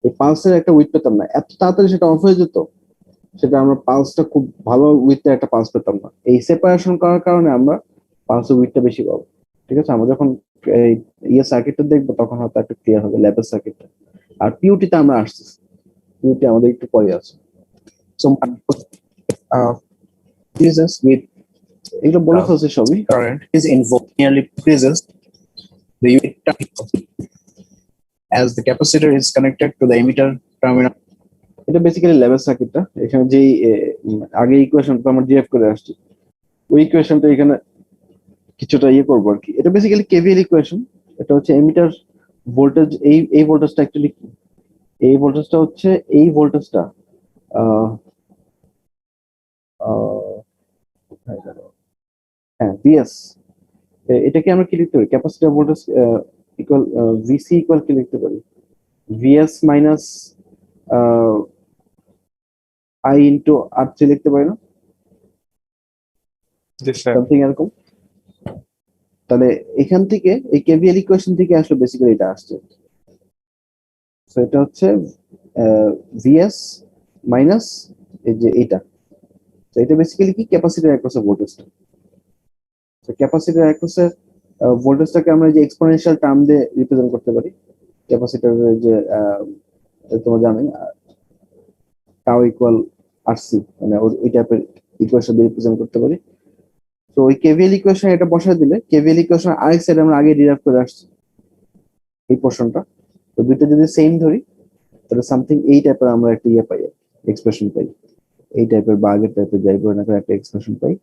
এই পালসের একটা উইথ পেতাম না, এত তাড়াতাড়ি সেটা অফ হয়ে যেত, সেটা আমরা পালসটা খুব ভালো উইথের একটা পালস পেতাম না। এই সেপারেশন করার কারণে আমরা পালসের উইথটা বেশি পাবো। ঠিক আছে, আমরা যখন এই সার্কিটটা দেখবো তখন হয়তো একটু ক্লিয়ার হবে ল্যাবের সার্কিটটা। আর পিউটিতে আমরা আসতেছি, পিউটি আমাদের একটু পরে আছে। So uh, decreases with এগুলো বলে ফেলছি সবই। current is invoked nearly decreases the unit as the capacitor is connected to the emitter terminal. এটা বেসিক্যালি লেভেল সার্কিটটা। এখানে যেই আগে ইকুয়েশনটা আমরা ডিরাইভ করে আসছি, ওই ইকুয়েশনটা এখানে কিছুটা ইয়ে করবো আর কি। এটা বেসিক্যালি কেভিএল ইকুয়েশন। এটা হচ্ছে এমিটার ভোল্টেজ, এই ভোল্টেজটা অ্যাকচুয়ালি কি, এই ভোল্টেজটা হচ্ছে এই ভোল্টেজটা হ্যাঁ ভিএস। এটাকে আমরা কি লিখতে পারি, capacitor voltage equal VC equal কি লিখতে পারি, VS minus I into R three লিখতে পারি না, জি স্যার। সামথিং এরকম। তাহলে এখান থেকে এই কেভিএল ইকুয়েশন থেকে আসলে বেসিক্যালি এটা আসছে। সো এটা হচ্ছে ভিএস মাইনাস এই যে এটা। তো এটা বেসিক্যালি কি ক্যাপাসিটর অ্যাক্রস ভোল্টেজটা। তো ক্যাপাসিটর অ্যাক্রস ভোল্টেজটাকে আমরা যে এক্সপোনেনশিয়াল টার্ম দিয়ে রিপ্রেজেন্ট করতে পারি। ক্যাপাসিটরের যে তোমরা জানো টাও ইকুয়াল আরসি, মানে ওই টাইপের ইকুয়েশন দিয়ে রিপ্রেজেন্ট করতে পারি। তো ওই কেভিএল ইকুয়েশন এটা বসায় দিলে, কেভিএল ইকুয়েশন আরেক সাইড আমরা আগে ডিরাইভ করে আসছি এই পোর্শনটা। তো দুইটা যদি সেম ধরি তাহলে সামথিং এই টাইপের আমরা একটা ইয়ে পাই, এক্সপ্রেশন পাই, এই টাইপের বা আগের টাইপের যাই বলে না করে একটা এক্সপ্রেশন পাই।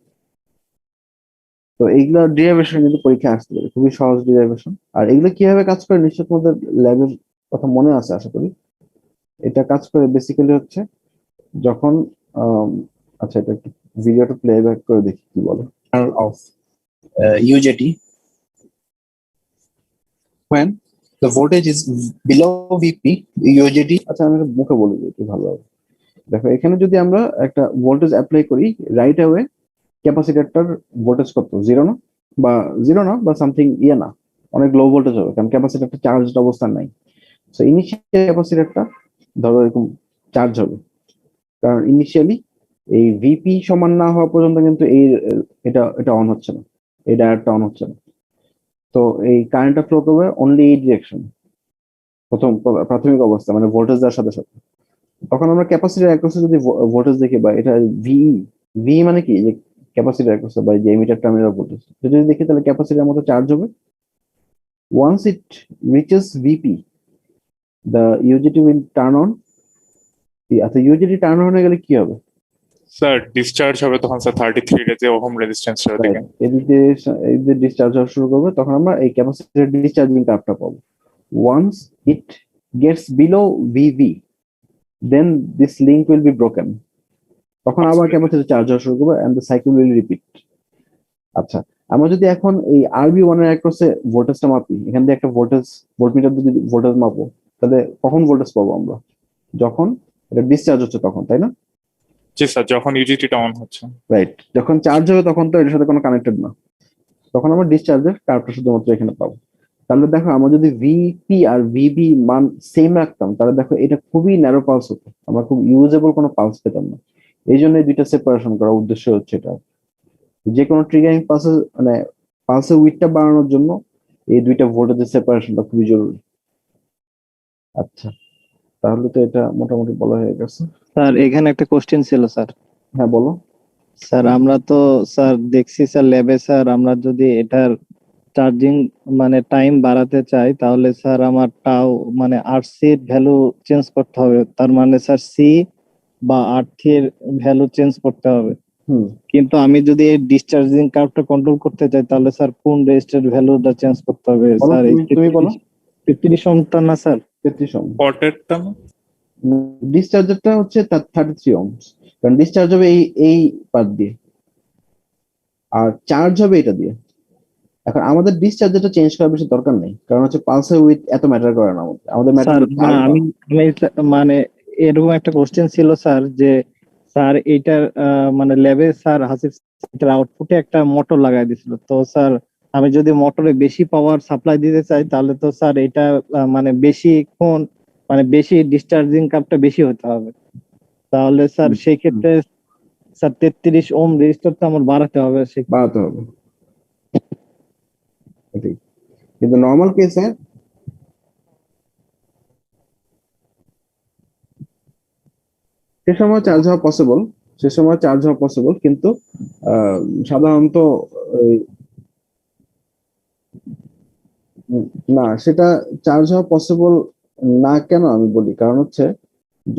তো এইগুলো ডিরাইভেশন কিন্তু পরীক্ষা আসতে পারে, খুবই সহজ ডিরাইভেশন। আর এগুলো কিভাবে কাজ করে নিশ্চয় তোমাদের ল্যাবের কথা মনে আছে আশা করি। এটা কাজ করে বেসিক্যালি হচ্ছে যখন আচ্ছা এটা একটু ভিডিওটা প্লেব্যাক করে দেখি কি বলে। Of UJT when the voltage is below VP, UJT আচ্ছা আমি এটা মুখে বলে দিই একটু ভালো হবে। দেখো এখানে যদি আমরা একটা ভোল্টেজ অ্যাপ্লাই করি, রাইট অ্যাওয়ে ক্যাপাসিটরটার ভোল্টেজ কত, জিরো না বা সামথিং ইয়ে না, অনেক লো ভোল্টেজ হবে, কারণ ক্যাপাসিটরটা চার্জড অবস্থান নাই। সো ইনিশিয়াল ক্যাপাসিটরটা ধরো এরকম চার্জ হবে, কারণ ইনিশিয়ালি এই ভিপি সমান না হওয়া পর্যন্ত কিন্তু এই এটা অন হচ্ছে না, এই ডায়োডটা অন হচ্ছে না। তো এই কারেন্টটা ফ্লো করবে অনলি এই ডিরেকশন প্রাথমিক অবস্থা, মানে ভোল্টেজ দেওয়ার সাথে সাথে। তখন আমরা ক্যাপাসিটর অ্যাক্রসে যদি ভোল্টেজ দেখি, বা এটা ভি মানে কি, যে ক্যাপাসিটর অ্যাক্রসে বা যে এমিটার টার্মিনাল ভোল্টেজ যদি দেখি, তাহলে ক্যাপাসিটরের মতো চার্জ হবে। Once it reaches VP, the UJT will turn on. আচ্ছা ইউজিটি টার্ন অন হয়ে গেলে কি হবে, স্যার ডিসচার্জ হবে তখন স্যার 33 এর যে ওহম রেজিস্ট্যান্সের দিকে। এদিকে ডিসচার্জ হওয়া শুরু করবে, তখন আমরা এই ক্যাপাসিটর ডিসচার্জিং কার্ভটা পাবো। Once it gets below VV, then this link will be broken. তখন আবার ক্যাপাসিটর চার্জ হওয়া শুরু করবে and the cycle will repeat. আচ্ছা আমরা যদি এখন এই আরবি ওয়ানের অ্যাক্রসে ভোল্টেজটা মাপি, এখান থেকে একটা ভোল্টমিটার যদি ভোল্টেজ মাপো, তাহলে কখন ভোল্টেজ পাবো আমরা, যখন এটা ডিসচার্জ হচ্ছে তখন, তাই না? জি স্যার, যখন ইউজিটিটা অন হচ্ছে। রাইট, যখন চার্জ হবে তখন তো এটার সাথে কোনো কানেক্টেড না, তখন আমরা ডিসচার্জের কার্ভটা শুধুমাত্র এখানে পাবো। তাহলে দেখো আমরা যদি ভিপি আর ভিবি মান সেম রাখতাম, তাহলে দেখো এটা খুবই ন্যারো পালস হতো, আমরা খুব ইউজেবল কোনো পালস পেতাম না। এই জন্য এই দুইটা সেপারেশন করার উদ্দেশ্য হচ্ছে এটা। যে কোনো ট্রিগারিং পালসে মানে পালসের উইডটা বাড়ানোর জন্য এই দুইটা ভোল্টেজের সেপারেশনটা খুবই জরুরি। আচ্ছা তাহলে তো এটা মোটামুটি বলা হয়ে গেছে। স্যার এখানে একটা কোশ্চেন ছিল স্যার। হ্যাঁ বলো। স্যার আমরা তো স্যার দেখছি স্যার ল্যাবে স্যার, আমরা যদি এটার চার্জিং মানে টাইম বাড়াতে চাই, তাহলে স্যার আমার টাও মানে আরসি এর ভ্যালু চেঞ্জ করতে হবে। তার মানে স্যার সি বা আরথি এর ভ্যালু চেঞ্জ করতে হবে। হুম কিন্তু আমি যদি এই ডিসচার্জিং কার্ভটা কন্ট্রোল করতে চাই, তাহলে স্যার কোন রেজিস্টার ভ্যালুটা চেঞ্জ করতে হবে বলো, স্যার? তুমি বলো। 33 ওহমটা না স্যার? 33 ওহম। পটেরটা না? ডিসচার্জারটা হচ্ছে 33 ওহমস, কারণ ডিসচার্জ হবে এই পার্ট দিয়ে, আর চার্জ হবে এটা দিয়ে। এখন আমাদের ডিসচার্জারটা চেঞ্জ করার বেশি দরকার নেই, কারণ হচ্ছে পালসের উইথ এত ম্যাটার করে না আমাদের ম্যাটার স্যার আমি মানে এরকম একটা কোশ্চেন ছিল স্যার, যে স্যার এইটার মানে ল্যাবে স্যার হাসিফ এটার আউটপুটে একটা মোটর লাগাই দিছিল। তো স্যার আমি যদি মোটরে বেশি পাওয়ার সাপ্লাই দিতে চাই, তাহলে তো স্যার এটা মানে বেশিক্ষণ মানে বেশি ডিসচার্জিং কাপটা বেশি হতে হবে। তাহলে স্যার সেই ক্ষেত্রে স্যার 33 ওহম রেজিস্টারটা আমার বাড়াতে হবে। বাড়াতে হবে, এটাই। কিন্তু নর্মাল কেসে সে সময় চার্জ হওয়া পসিবল, কিন্তু সাধারণত উম, না, সেটা চার্জ হওয়া পসিবল না, কেন আমি বলি, কারণ হচ্ছে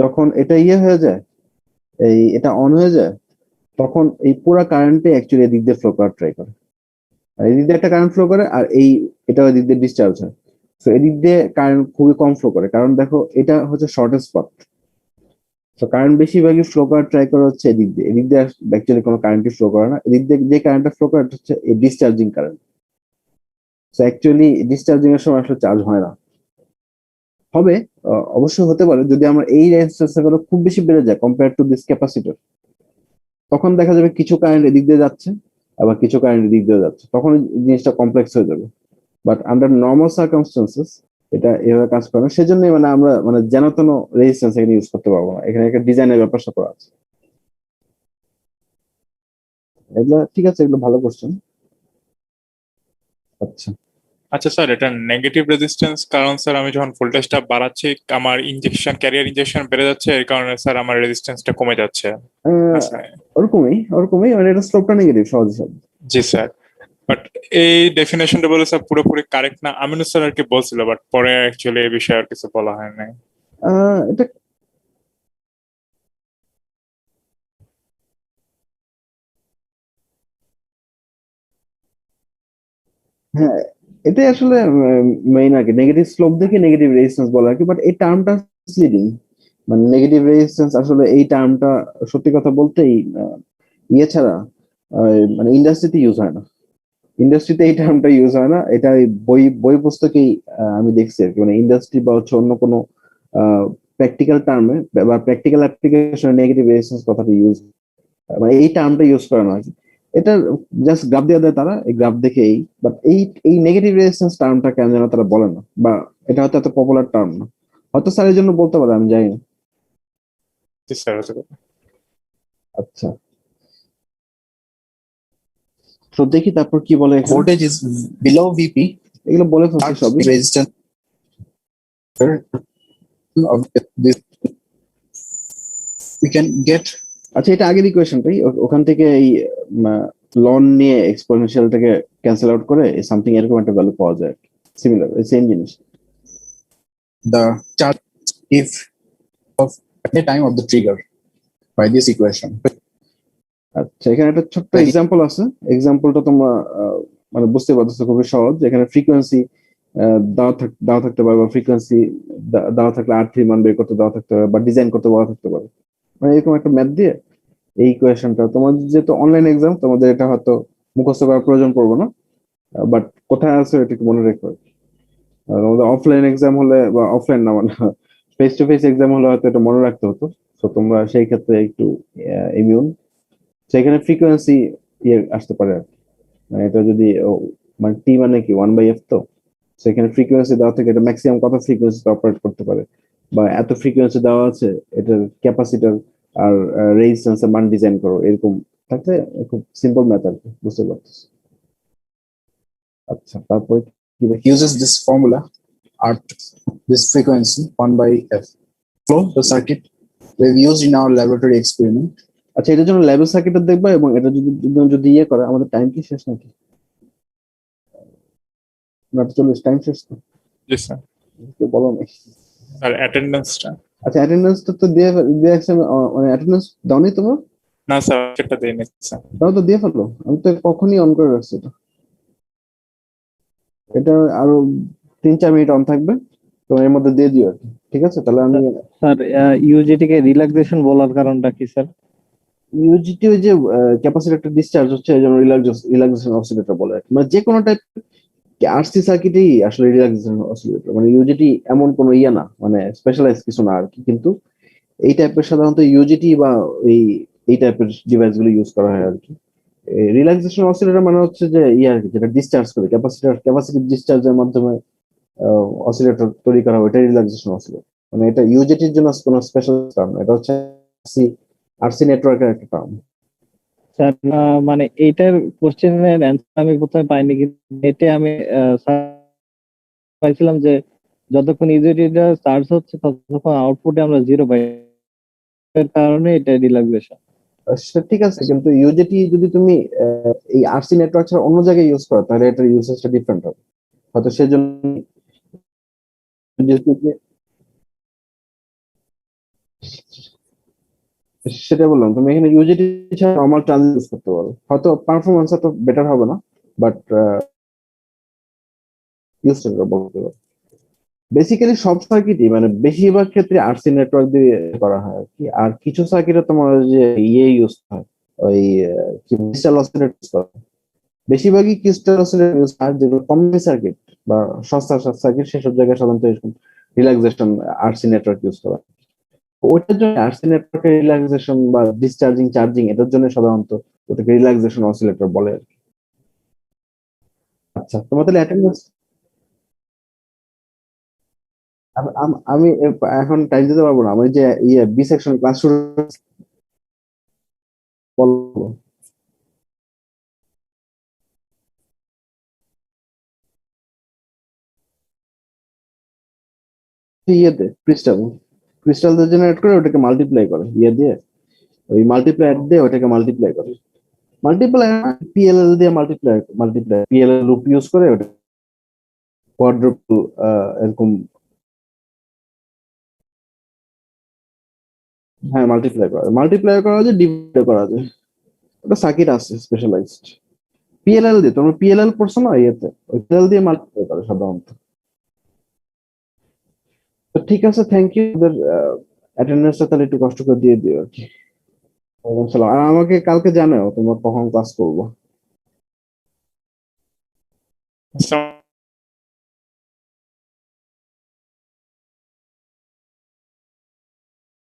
যখন এটা ইয়ে হয়ে যায়, এটা অন হয়ে যায়, তখন এই পুরো কারেন্টে অ্যাকচুয়ালি এদিক দিয়ে ফ্লো করার ট্রাই করে। আর এদিক দিয়ে একটা কারেন্ট ফ্লো করে, আর এটা এদিক দিয়ে ডিসচার্জ হয়। তো এদিক দিয়ে কারেন্ট খুবই কম ফ্লো করে, কারণ দেখো এটা হচ্ছে শর্টেস্ট পাথ। তো কারেন্ট বেশিরভাগই ফ্লো করার ট্রাই করে হচ্ছে এদিক দিয়ে অ্যাকচুয়ালি কোনো কারেন্টই ফ্লো করে না। এদিক দিয়ে যে কারেন্টটা ফ্লো করে এটা হচ্ছে এই ডিসচার্জিং কারেন্ট। তো অ্যাকচুয়ালি ডিসচার্জিং এর সময় আসলে চার্জ হয় না। হবে, অবশ্যই হতে পারে যদি আমার এই রেজিস্ট্যান্স গুলো খুব বেশি বেড়ে যায় কম্পেয়ার টু দিস ক্যাপাসিটর, তখন দেখা যাবে কিছু কারেন্ট এদিক দিয়ে যাচ্ছে, আবার কিছু কারেন্ট এদিক দিয়ে যাচ্ছে, তখন এই জিনিসটা কমপ্লেক্স হয়ে যাবে। বাট আন্ডার নর্মাল সার্কামস্টেন্সেস এটা এভাবে কাজ করে না। সেজন্যই মানে আমরা মানে যেন তেন রেজিস্ট্যান্স এখানে ইউজ করতে পারবো না, এখানে একটা ডিজাইনের ব্যাপার স্যাপার আছে। এগুলো ঠিক আছে, এগুলো ভালো কোশ্চেন। আচ্ছা, আচ্ছা স্যার, এটা নেগেটিভ রেজিস্ট্যান্স, কারণ স্যার আমি যখন ভোল্টেজটা বাড়াচ্ছি আমার ক্যারিয়ার ইনজেকশন বেড়ে যাচ্ছে, এর কারণে স্যার আমার রেজিস্ট্যান্সটা কমে যাচ্ছে। আচ্ছা। ওরকমই মানে এটা স্লোপটা নেগেটিভ সহজ হিসাব। জি স্যার, বাট এই ডেফিনেশনটা বলে স্যার পুরোপুরি কারেক্ট না। আমিনুল স্যার আর কি বলছিল, বাট পরে অ্যাকচুয়ালি এই বিষয়ে আর কিছু বলা হয় নাই। এটা হ্যাঁ, এটাই আসলে মেইন আর কি, নেগেটিভ স্লোপ দেখে নেগেটিভ রেজিস্ট্যান্স বলা আর কি। বাট এই টার্মটা মিসলিডিং, মানে নেগেটিভ রেজিস্ট্যান্স আসলে এই টার্মটা সত্যি কথা বলতে ইয়ে ছাড়া মানে ইন্ডাস্ট্রিতে ইউজ হয় না। ইন্ডাস্ট্রিতে এই টার্মটা ইউজ হয় না, এটা এই বই পুস্তকেই আমি দেখছি আর কি। মানে ইন্ডাস্ট্রি বা হচ্ছে অন্য কোনো প্র্যাকটিক্যাল টার্মে বা প্র্যাকটিক্যাল অ্যাপ্লিকেশনে নেগেটিভ রেজিস্ট্যান্স কথাটা ইউজ, মানে এই টার্মটা ইউজ করা হয়। এটা জাস্ট গ্রাফ দিয়ে দেয় তারা, এই গ্রাফ দেখে বাট এই নেগেটিভ রেজিস্ট্যান্স টার্মটা কেন যেন তারা বলে না, বা এটা হয়তো এত পপুলার টার্ম না, হয়তো স্যারের জন্য বলতে পারে, আমি জানি না। জি স্যার, হতে পারে। আচ্ছা, তো দেখি তারপর কি বলে এখানে। Voltage is below VP. এগুলো বলে ফেলছি Not সবই। resistance of this. We can get আচ্ছা, এটা আগের ইকুয়েশনটাই, ওখান থেকে এই লন নিয়ে এক্সপোনেনশিয়ালটাকে ক্যান্সেল আউট করে সামথিং এরকম একটা ভ্যালু পাওয়া যায়, সিমিলার সেম জিনিস। the charge if of at the time of the trigger by this equation. আচ্ছা, এখানে একটা ছোট্ট এক্সাম্পল আছে। এক্সাম্পলটা তোমরা মানে বুঝতে পারতেছো, খুবই সহজ। এখানে ফ্রিকোয়েন্সি দেওয়া থাকতে পারে, বা ফ্রিকোয়েন্সি দেওয়া থাকলে R3 মান বের করতে দেওয়া থাকতে পারে, বা ডিজাইন করতে বলা থাকতে পারে। মানে এরকম একটা ম্যাথ দিয়ে এই ইকুয়েশনটা, তোমাদের যেহেতু অনলাইন এক্সাম, তোমাদের এটা হয়তো মুখস্থ করার প্রয়োজন পড়বে না, বাট কোথায় আছে এটা একটু মনে রেখো। আমাদের অফলাইন এক্সাম হলে, বা অফলাইন না মানে ফেস টু ফেস এক্সাম হলে হয়তো এটা মনে রাখতে হতো। তো তোমরা সেই ক্ষেত্রে একটু ইমিউন। সেখানে ফ্রিকোয়েন্সি ইয়ে আসতে পারে আর কি। মানে এটা যদি মানে টি মানে কি 1/f, তো সেখানে ফ্রিকোয়েন্সি দেওয়া থেকে এটা ম্যাক্সিমাম কত ফ্রিকোয়েন্সি অপারেট করতে পারে, বা এত ফ্রিকোয়েন্সি দেওয়া আছে, এটার ক্যাপাসিটার আর রেজিস্ট্যান্সের মান ডিজাইন করো, এরকম থাকলে খুব সিম্পল ম্যাথ আর কি, বুঝতে পারছিস। আচ্ছা, তারপর কি দেখি? Uses this formula at this frequency 1/f. Flow the circuit we've used in our laboratory experiment. আচ্ছা, এটার জন্য লেভেল সার্কিটটা দেখবা, এবং এটা যদি ইয়ে করে, আমাদের টাইম কি শেষ নাকি? না তো, চল্লিশ টাইম শেষ তো, জি স্যার। কেউ বলো না। আর অ্যাটেন্ডেন্সটা? আচ্ছা, অ্যাটেন্ডেন্সটা তো দিয়ে রাখছে, মানে অ্যাটেন্ডেন্স দাওনি তোমরা? না স্যার, সেটা দিয়ে নিচ্ছি স্যার। তাও তো দিয়ে ফেলো, আমি তো কখনই অন করে রাখছি এটা। এটা আরো 3-4 মিনিট অন থাকবে, তো এর মধ্যে দিয়ে দিও আর কি। ঠিক আছে, তাহলে আমি স্যার ইউজিটি কে রিল্যাক্সেশন বলার কারণটা কি স্যার? ইউজিটি ওই যে ক্যাপাসিটরটা ডিসচার্জ হচ্ছে, এই জন্য রিল্যাক্সেশন অসিলেটর বলে আর কি। মানে যে কোনো টাইপ আরসি সার্কিটেই আসলে রিল্যাক্সেশন অসিলেটর, মানে ইউজিটি এমন কোনো ইয়ে না, মানে স্পেশালাইজ কিছু না আর কি। কিন্তু এই টাইপের সাধারণত ইউজিটি বা এই টাইপের ডিভাইস গুলো ইউজ করা হয় আর কি। রিল্যাক্সেশন অসিলেটর মানে হচ্ছে যে ইয়ে আর কি, যেটা ডিসচার্জ করে ক্যাপাসিটি ডিসচার্জের মাধ্যমে অসিলেটর তৈরি করা হয়, এটা রিল্যাক্সেশন অসিলেটর। মানে এটা ইউজিটির জন্য কোনো স্পেশাল টার্ম, এটা হচ্ছে আরসি নেটওয়ার্কের একটা টার্ম। স্যার মানে এইটার কোশ্চেনের অ্যান্সার আমি প্রথমে পাইনি, কিন্তু এতে আমি পাইছিলাম যে যতক্ষণ ইউজিটিটা চার্জ হচ্ছে ততক্ষণ আউটপুটে আমরা জিরো পাই, এর কারণে এটা রিল্যাক্সেশন। সেটা ঠিক আছে, কিন্তু ইউজিটি যদি তুমি এই আরসি নেটওয়ার্ক ছাড়া অন্য জায়গায় ইউজ করো, তাহলে এটার ইউসেজটা ডিফারেন্ট হবে। হয়তো সেজন্য সেটা বললাম, তুমি এখানে ইউজিটি ছাড়া নর্মাল ট্রানজিট ইউজ করতে পারো, হয়তো পারফরমেন্স তো বেটার হবে না, বাট ইউজ বলতে পারো। বেসিক্যালি সব সার্কিটই মানে বেশিরভাগ ক্ষেত্রে আরসি নেটওয়ার্ক দিয়ে করা হয় আর কি। আর কিছু সার্কিটে তোমার যে ইয়ে ইউজ হয়, ওই কি ক্রিস্টাল অসিলেটর ইউজ করা হয়। বেশিরভাগই ক্রিস্টাল অসিলেটর ইউজ হয়, যেগুলো কম সার্কিট বা সস্তা সার্কিট, সেসব জায়গায় সাধারণত রিল্যাক্সেশন আরসি নেটওয়ার্ক ইউজ করা হয়। ওটার জন্য আরসি নেটওয়ার্কের রিল্যাক্সেশন বা ডিসচার্জিং চার্জিং এটার জন্য সাধারণত ওটাকে রিল্যাক্সেশন অসিলেটর বলে আর কি। আচ্ছা, তোমার তাহলে অ্যাটেন্ডেন্স, আমি এখন টাইম দিতে পারবো না, আমি যে ইয়ে বি সেকশন ক্লাস শুরু বলবো। ইয়েতে ক্রিস্টাল ক্রিস্টাল দিয়ে জেনারেট করে ওটাকে মাল্টিপ্লাই করে ইয়ে দিয়ে, ওই মাল্টিপ্লায়ার দিয়ে ওটাকে মাল্টিপ্লাই করে, মাল্টিপ্লায়ার পিএলএল দিয়ে পিএলএল লুপ ইউজ করে ওটা কোয়াড্রুপল এরকম। হ্যাঁ, মাল্টিপ্লাই করা যায়, ডিভাইড করা যায়, ওটা সার্কিট আছে স্পেশালাইজড। পিএলএল দিয়ে, তোমরা পিএলএল পড়ছো না ইয়েতে, ওই পিএলএল দিয়ে মাল্টিপ্লাই করে সাধারণত। তো ঠিক আছে, থ্যাংক ইউ। ওদের অ্যাটেন্ডেন্সটা তাহলে একটু কষ্ট করে দিয়ে দিও আর কি। ওয়ালাইকুম সালাম। আর আমাকে কালকে জানাও তোমরা কখন ক্লাস করবো। আসসালামু